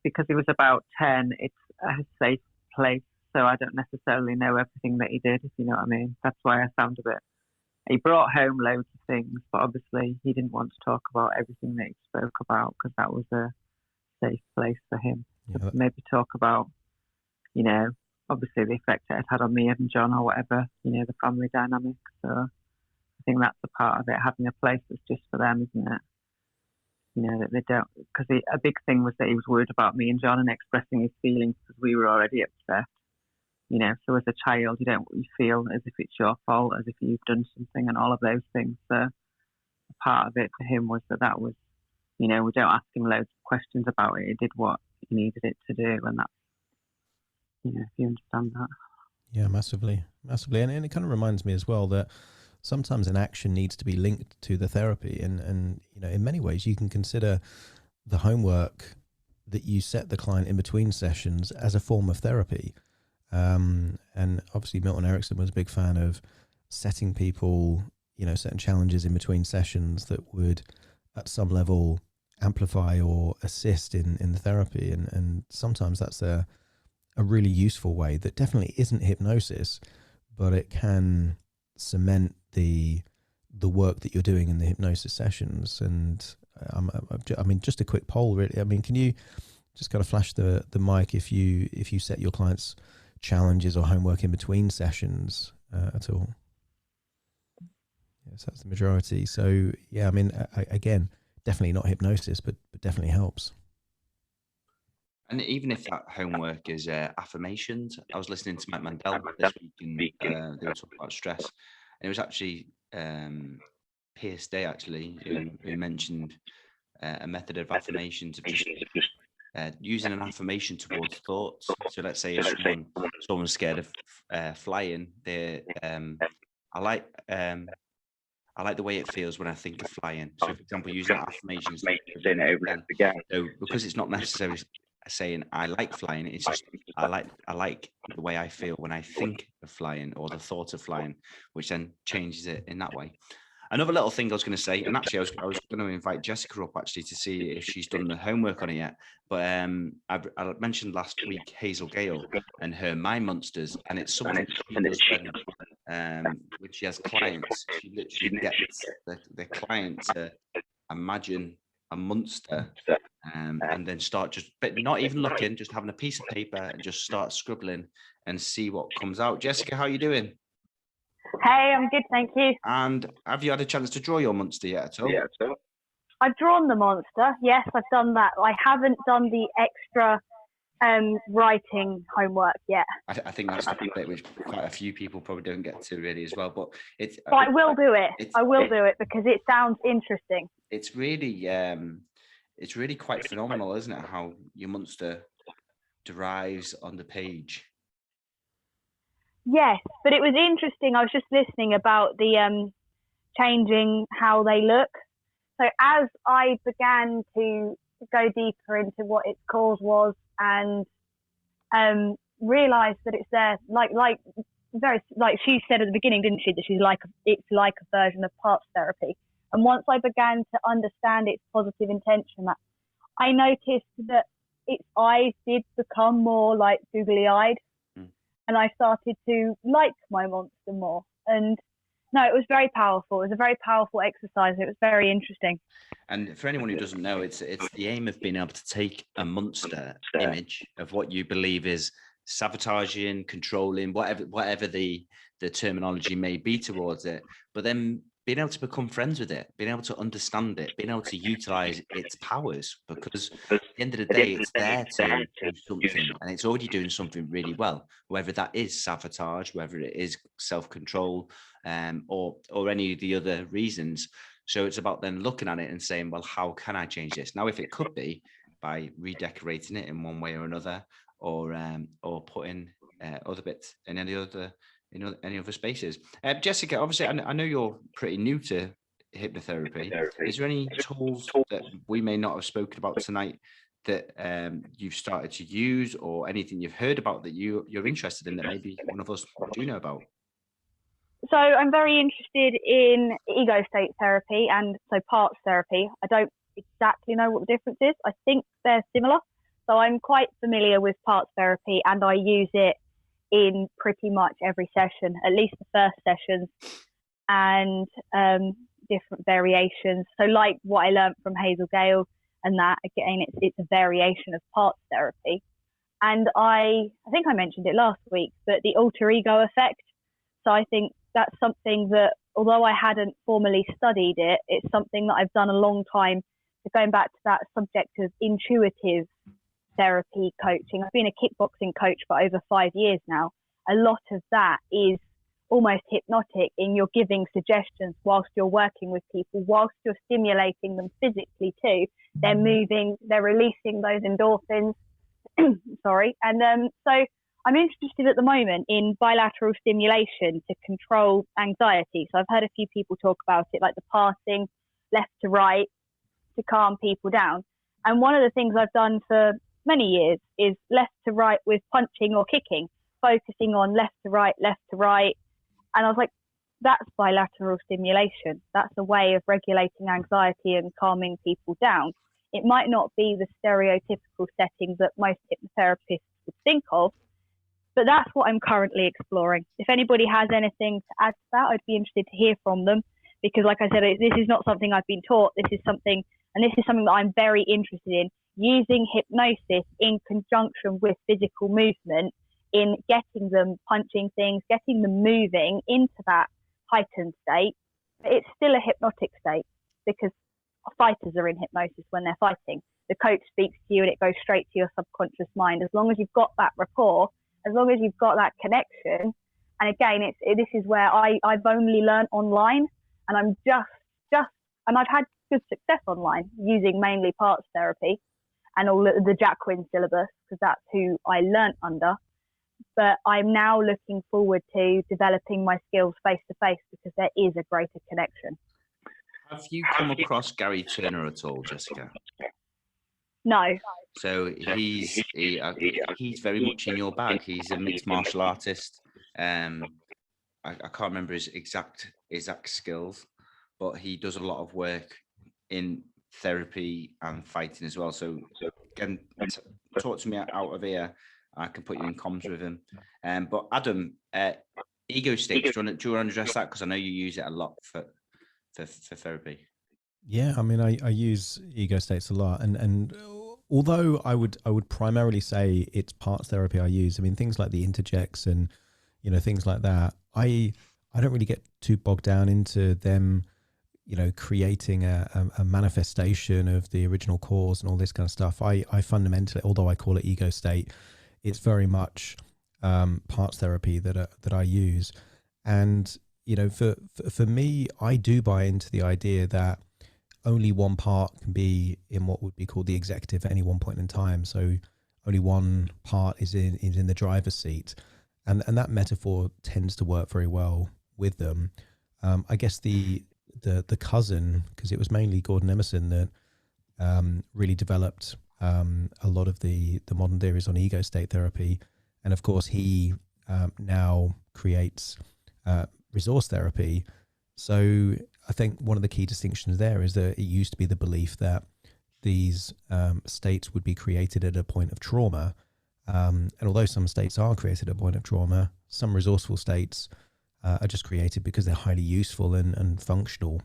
because he was about 10, it's a safe place. So I don't necessarily know everything that he did, if you know what I mean. That's why I sound a bit. He brought home loads of things, but obviously he didn't want to talk about everything that he spoke about, because that was a safe place for him to maybe talk about, obviously the effect it had on me and John, or whatever, the family dynamic. So I think that's a part of it, having a place that's just for them, isn't it? That they don't, because a big thing was that he was worried about me and John and expressing his feelings, because we were already upset. You know, so as a child, you feel as if it's your fault, as if you've done something, and all of those things. So part of it for him was that was, you know, we don't ask him loads of questions about it. It did what he needed it to do, and that's, you know, if you understand that. Yeah, massively. And it kind of reminds me as well that sometimes an action needs to be linked to the therapy. And you know, in many ways, you can consider the homework that you set the client in between sessions as a form of therapy. And obviously Milton Erickson was a big fan of setting people, you know, certain challenges in between sessions that would at some level amplify or assist in the therapy. And sometimes that's a really useful way that definitely isn't hypnosis, but it can cement the work that you're doing in the hypnosis sessions. And I mean, just a quick poll, really. I mean, can you just kind of flash the mic if you set your clients challenges or homework in between sessions at all? Yes, that's the majority. So yeah, I mean, again, definitely not hypnosis, but definitely helps. And even if that homework is affirmations, I was listening to Mike Mandel this week, and they were talking about stress. And it was actually Pierce Day, actually, who mentioned a method of affirmations of just using an affirmation towards thoughts. So let's say if someone's scared of flying, I like the way it feels when I think of flying. So, for example, using affirmations over and over again. So, because it's not necessarily saying I like flying, it's just I like the way I feel when I think of flying or the thought of flying, which then changes it in that way. Another little thing I was going to say, and actually I was going to invite Jessica up actually to see if she's done the homework on it yet. But I mentioned last week Hazel Gale and her mind monsters, and it's something she does when she has clients. She literally gets the client to imagine a monster, and then start but not even looking, just having a piece of paper and just start scribbling and see what comes out. Jessica, how are you doing? Hey, I'm good, thank you. And have you had a chance to draw your monster yet at all? Yeah, I've drawn the monster. Yes, I've done that. I haven't done the extra writing homework yet. I think that's the bit which quite a few people probably don't get to really as well. But I will do it. I will do it because it sounds interesting. It's really quite phenomenal, isn't it? How your monster derives on the page. Yes, but it was interesting. I was just listening about the changing how they look. So as I began to go deeper into what its cause was and realised that it's there, like she said at the beginning, didn't she, that it's like a version of parts therapy. And once I began to understand its positive intention, I noticed that its eyes did become more like googly-eyed. And I started to like my monster more. And no, it was very powerful. It was a very powerful exercise. It was very interesting. And for anyone who doesn't know, it's the aim of being able to take a monster image of what you believe is sabotaging, controlling, whatever the terminology may be towards it, but then being able to become friends with it, being able to understand it, being able to utilize its powers, because at the end of the day, it's there to do something, and it's already doing something really well, whether that is sabotage, whether it is self-control, or any of the other reasons. So it's about then looking at it and saying, well, how can I change this? Now, if it could be by redecorating it in one way or another, or putting other bits in any other spaces. Jessica, obviously, I know you're pretty new to hypnotherapy. Is there any tools that we may not have spoken about tonight that you've started to use, or anything you've heard about that you're interested in that maybe one of us do know about? So I'm very interested in ego state therapy and so parts therapy. I don't exactly know what the difference is. I think they're similar. So I'm quite familiar with parts therapy, and I use it in pretty much every session, at least the first sessions, and different variations. So like what I learned from Hazel Gale, and that again, it's a variation of parts therapy. And I think I mentioned it last week, but the alter ego effect. So I think that's something that, although I hadn't formally studied it, it's something that I've done a long time. So going back to that subject of intuitive therapy coaching, I've been a kickboxing coach for over 5 years now, a lot of that is almost hypnotic, in you're giving suggestions whilst you're working with people, whilst you're stimulating them physically too. They're moving, they're releasing those endorphins. Sorry. And so I'm interested at the moment in bilateral stimulation to control anxiety. So I've heard a few people talk about it, like the passing left to right to calm people down. And one of the things I've done for many years is left to right with punching or kicking, focusing on left to right, left to right. And I was like, that's bilateral stimulation. That's a way of regulating anxiety and calming people down. It might not be the stereotypical setting that most hypnotherapists would think of, but that's what I'm currently exploring. If anybody has anything to add to that, I'd be interested to hear from them, because like I said, this is not something I've been taught. This is something that I'm very interested in, using hypnosis in conjunction with physical movement, in getting them punching things, getting them moving into that heightened state. But it's still a hypnotic state, because fighters are in hypnosis when they're fighting. The coach speaks to you and it goes straight to your subconscious mind. As long as you've got that rapport, as long as you've got that connection. And again, this is where I've only learned online, and I'm and I've had good success online using mainly parts therapy and all the Jack Quinn syllabus, because that's who I learnt under. But I'm now looking forward to developing my skills face to face, because there is a greater connection. Have you come across Gary Turner at all, Jessica? No. So he's very much in your bag. He's a mixed martial artist. I can't remember his exact skills, but he does a lot of work in therapy and fighting as well. So again, talk to me out of here. I can put you in comms with him. But Adam, ego states, do you want to address that? Because I know you use it a lot for therapy. Yeah, I mean, I use ego states a lot, and although I would primarily say it's parts therapy I use. I mean, things like the interjects and things like that. I don't really get too bogged down into them, creating a manifestation of the original cause and all this kind of stuff. I fundamentally, although I call it ego state, it's very much parts therapy that I use. And for me, I do buy into the idea that only one part can be in what would be called the executive at any one point in time. So only one part is in the driver's seat, and that metaphor tends to work very well with them. I guess the cousin, because it was mainly Gordon Emerson that really developed a lot of the modern theories on ego state therapy, and of course he now creates resource therapy. So I think one of the key distinctions there is that it used to be the belief that these states would be created at a point of trauma. And although some states are created at a point of trauma, some resourceful states are just created because they're highly useful and functional.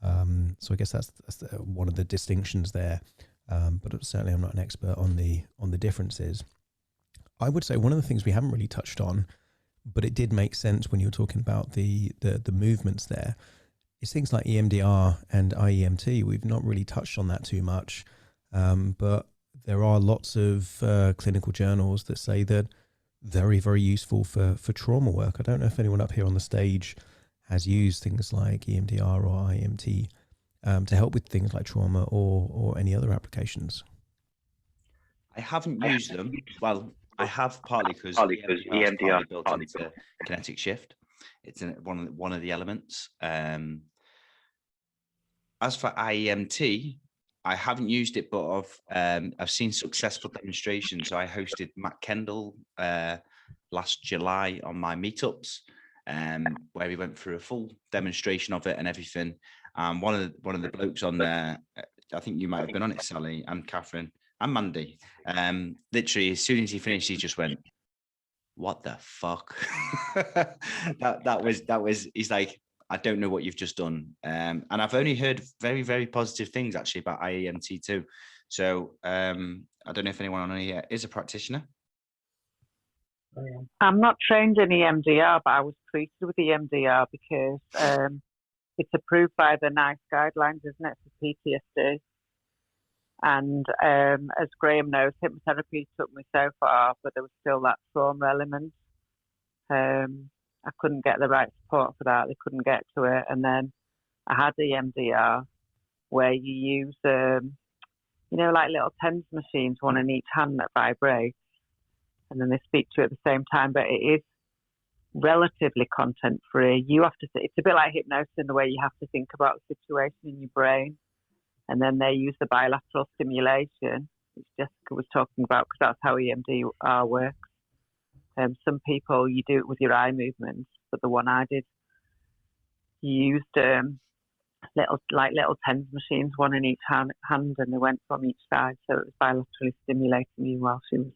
So I guess that's one of the distinctions there. But certainly I'm not an expert on the differences. I would say one of the things we haven't really touched on, but it did make sense when you were talking about the movements there, is things like EMDR and IEMT. We've not really touched on that too much, but there are lots of clinical journals that say that very, very useful for trauma work. I don't know if anyone up here on the stage has used things like EMDR or IEMT to help with things like trauma or any other applications. I haven't used them. Well, I have partly because EMDR is built into kinetic shift. It's one of the elements. As for IEMT, I haven't used it, but I've seen successful demonstrations. So I hosted Matt Kendall last July on my meetups, where we went through a full demonstration of it and everything. One of the blokes on there, I think you might have been on it, Sally and Catherine and Mandy. Literally, as soon as he finished, he just went, "What the fuck?" that was. He's like, "I don't know what you've just done," and I've only heard very, very positive things actually about IEMT too. So I don't know if anyone on here is a practitioner. I'm not trained in EMDR, but I was treated with EMDR because it's approved by the NICE guidelines, isn't it, for PTSD? And as Graham knows, hypnotherapy took me so far, but there was still that trauma element. I couldn't get the right support for that. They couldn't get to it. And then I had the Emdr, where you use, like little TENS machines, one in each hand that vibrate, and then they speak to you at the same time. But it is relatively content free. You have to. It's a bit like hypnosis in the way you have to think about the situation in your brain, and then they use the bilateral stimulation, which Jessica was talking about, because that's how EMDR works. Some people, you do it with your eye movements, but the one I did, you used little TENS machines, one in each hand, and they went from each side, so it was bilaterally stimulating you while she was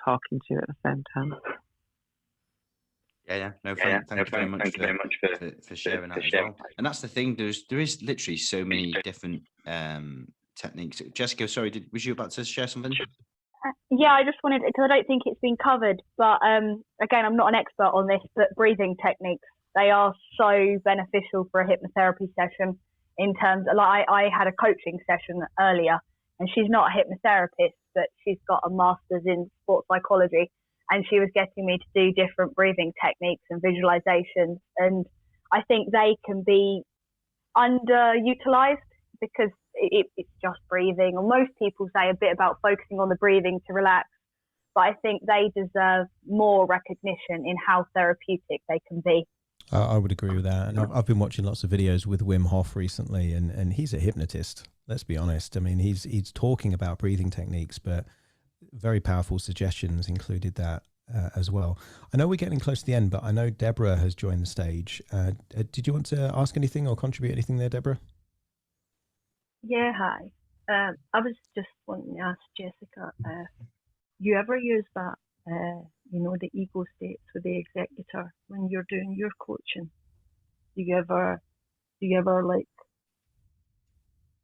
talking to you at the same time. Yeah. No, thank you very much for sharing that as well. And that's the thing. There is literally so many different techniques. Jessica, sorry, was you about to share something? Yeah, I just wanted, because I don't think it's been covered, but again, I'm not an expert on this, but breathing techniques, they are so beneficial for a hypnotherapy session. In terms of, like, I had a coaching session earlier, and she's not a hypnotherapist, but she's got a master's in sports psychology, and she was getting me to do different breathing techniques and visualizations, and I think they can be underutilized because it's just breathing. And most people say a bit about focusing on the breathing to relax, but I think they deserve more recognition in how therapeutic they can be. I would agree with that. And I've been watching lots of videos with Wim Hof recently, and he's a hypnotist. Let's be honest. I mean, he's talking about breathing techniques, but very powerful suggestions included that as well. I know we're getting close to the end, but I know Deborah has joined the stage. Did you want to ask anything or contribute anything there, Deborah? Yeah, hi. I was just wanting to ask Jessica, you ever use that, the ego states with the executor when you're doing your coaching? Do you ever like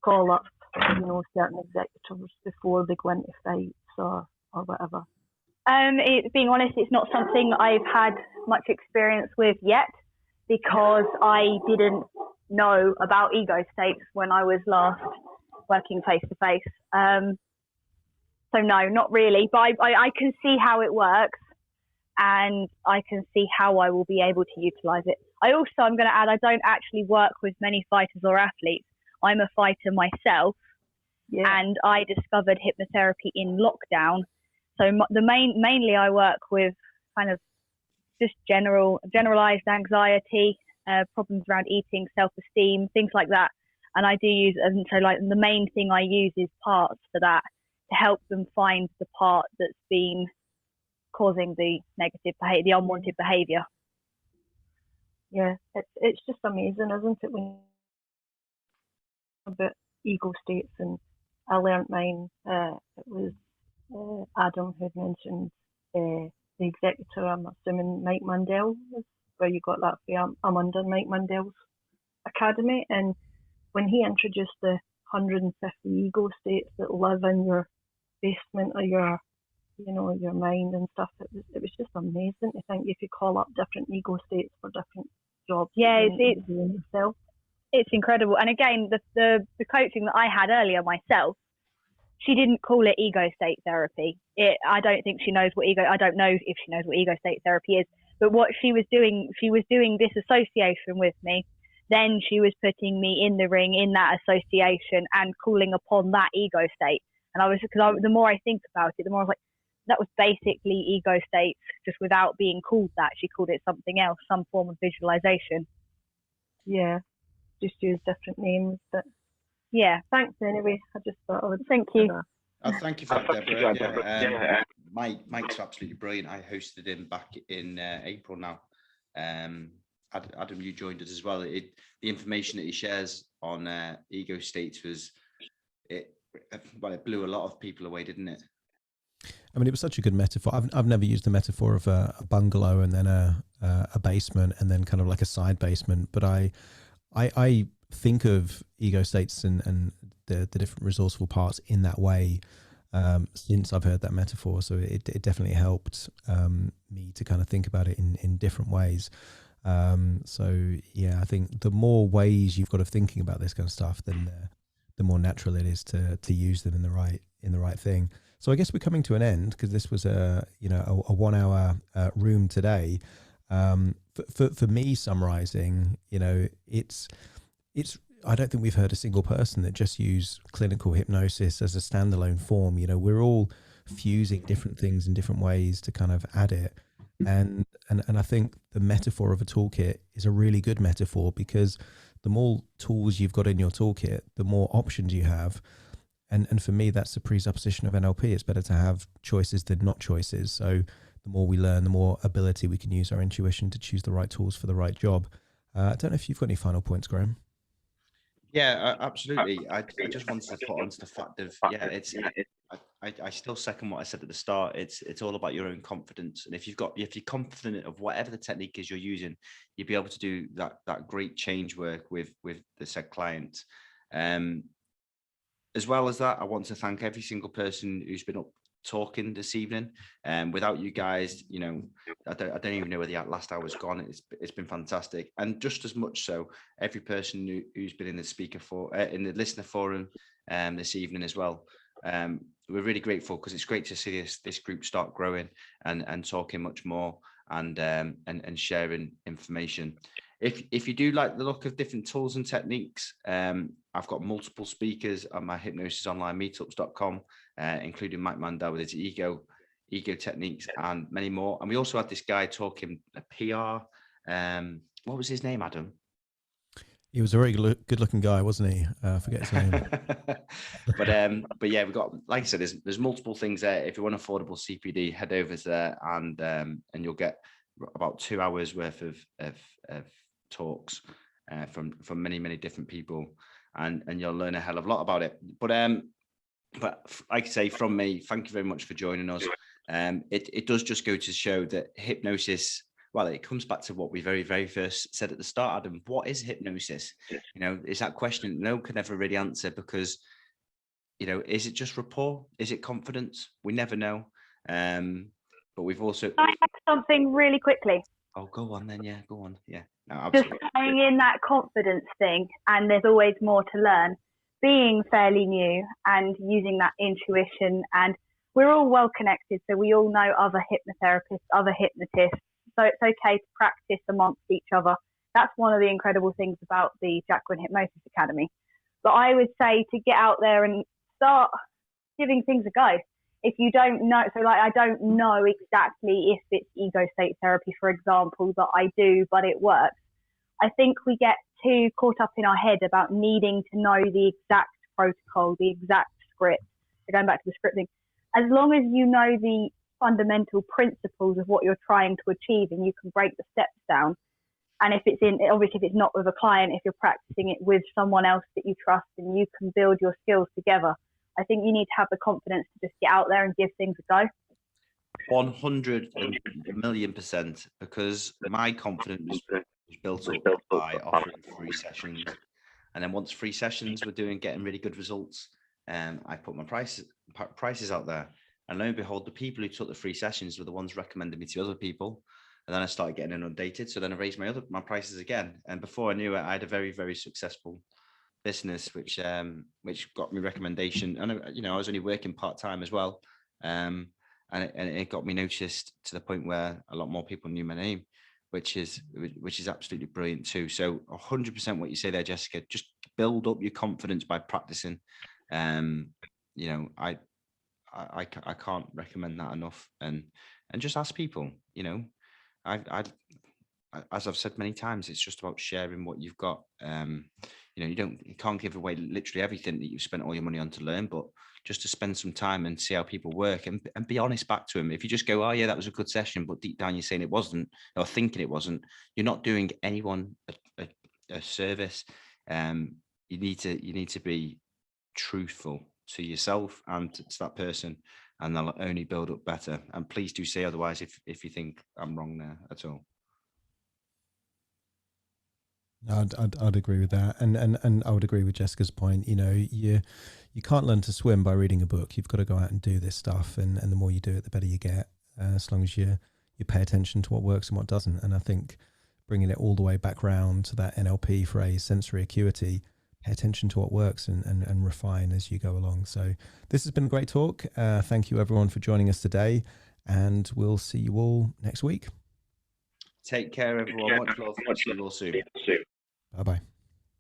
call up, certain executors before they go into fights or whatever? Being honest, it's not something I've had much experience with yet, because I didn't know about ego states when I was last working face to face. So no, not really, but I can see how it works, and I can see how I will be able to utilize it. I'm going to add, I don't actually work with many fighters or athletes. I'm a fighter myself, and I discovered hypnotherapy in lockdown. So mainly I work with kind of just generalized anxiety, problems around eating, self-esteem, things like that. And I do use, and so like the main thing I use is parts for that, to help them find the part that's been causing the negative behavior, the unwanted behavior. Yeah, it's just amazing, isn't it, when about ego states? And I learnt mine. It was Adam who had mentioned the executor. I'm assuming Mike Mandel, where you got that from. I'm under Mike Mandel's academy, and when he introduced the 150 ego states that live in your basement of your mind and stuff, it was just amazing to think you could call up different ego states for different jobs. Yeah, it's incredible. And again, the coaching that I had earlier myself, she didn't call it ego state therapy. I don't think she knows what I don't know if she knows what ego state therapy is. But what she was doing disassociation with me. Then she was putting me in the ring in that association and calling upon that ego state. And the more I think about it, the more I was like, that was basically ego states, just without being called that. She called it something else, some form of visualization. Yeah, just use different names. But yeah, thanks anyway. I just thought I would. Thank you. Thank you for that, Deborah. Mike's absolutely brilliant. I hosted him back in April now. Adam, you joined us as well. The information that he shares on ego states it blew a lot of people away, didn't it? I mean, it was such a good metaphor. I've never used the metaphor of a bungalow and then a basement and then kind of like a side basement, but I think of ego states and the different resourceful parts in that way since I've heard that metaphor. So it definitely helped me to kind of think about it in different ways. So yeah, I think the more ways you've got of thinking about this kind of stuff, then the more natural it is to use them in the right thing. So I guess we're coming to an end, because this was a 1 hour room today. For me, summarizing, it's I don't think we've heard a single person that just use clinical hypnosis as a standalone form. We're all fusing different things in different ways to kind of add it. And I think the metaphor of a toolkit is a really good metaphor, because the more tools you've got in your toolkit, the more options you have. And for me, that's the presupposition of NLP. It's better to have choices than not choices. So the more we learn, the more ability we can use our intuition to choose the right tools for the right job. I don't know if you've got any final points, Graham. Yeah, absolutely. I just wanted to put onto the fact of, I still second what I said at the start. It's all about your own confidence. And if you're confident of whatever the technique is you're using, you'll be able to do that great change work with the said client. As well as that, I want to thank every single person who's been up talking this evening. Without you guys, I don't even know where the last hour's gone. It's been fantastic, and just as much so, every person who's been in the in the listener forum this evening as well. We're really grateful, because it's great to see this group start growing and talking much more and sharing information. If you do like the look of different tools and techniques, I've got multiple speakers on my hypnosisonlinemeetups.com, including Mike Mandel with his ego techniques and many more. And we also had this guy talking a PR. What was his name, Adam? He was a very good-looking guy, wasn't he? I forget his name. But yeah, we've got, like I said, there's multiple things there. If you want affordable CPD, head over there and you'll get about 2 hours worth of talks from many different people, and you'll learn a hell of a lot about it. But like I say, from me, thank you very much for joining us. It does just go to show that hypnosis, well, it comes back to what we very, very first said at the start, Adam. What is hypnosis? Is that question no one can ever really answer, because is it just rapport? Is it confidence? We never know. But we've also, I have something really quickly. Oh, go on then. Yeah, go on. Yeah, no, absolutely. Just staying in that confidence thing, and there's always more to learn. Being fairly new and using that intuition, and we're all well connected, so we all know other hypnotherapists, other hypnotists. So it's okay to practice amongst each other. That's one of the incredible things about the Jacqueline Hypnosis Academy. But I would say to get out there and start giving things a go. If you don't know, so like I don't know exactly if it's ego state therapy, for example, that I do, but it works. I think we get too caught up in our head about needing to know the exact protocol, the exact script. So going back to the scripting, as long as you know the fundamental principles of what you're trying to achieve and you can break the steps down. And if it's obviously if it's not with a client, if you're practicing it with someone else that you trust and you can build your skills together, I think you need to have the confidence to just get out there and give things a go. 100,000,000%, because my confidence was built up by offering free sessions. And then once free sessions were getting really good results, I put my prices out there. And lo and behold, the people who took the free sessions were the ones recommending me to other people. And then I started getting inundated. So then I raised my prices again. And before I knew it, I had a very, very successful business, which got me recommendation. And I was only working part-time as well. And it got me noticed to the point where a lot more people knew my name, which is absolutely brilliant too. So 100% what you say there, Jessica, just build up your confidence by practicing. I can't recommend that enough, and just ask people. As I've said many times, it's just about sharing what you've got. You can't give away literally everything that you've spent all your money on to learn, but just to spend some time and see how people work and be honest back to them. If you just go, oh yeah, that was a good session, but deep down you're saying it wasn't, or thinking it wasn't, you're not doing anyone a service. You need to be truthful to yourself and to that person, and they'll only build up better. And please do say otherwise if you think I'm wrong there at all. I'd agree with that, and I would agree with Jessica's point. You can't learn to swim by reading a book. You've got to go out and do this stuff, and the more you do it, the better you get. As long as you pay attention to what works and what doesn't. And I think bringing it all the way back round to that NLP phrase, sensory acuity, pay attention to what works and refine as you go along. So this has been a great talk. Thank you everyone for joining us today, and we'll see you all next week. Take care, everyone. Much love. See you all soon. Bye-bye.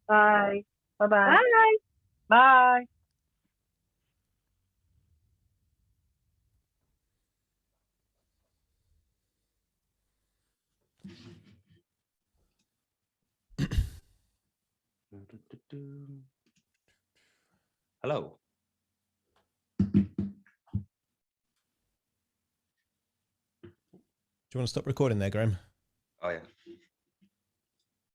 Bye. Bye-bye. Bye. Bye. Hello. Do you want to stop recording there, Graham? Oh, yeah.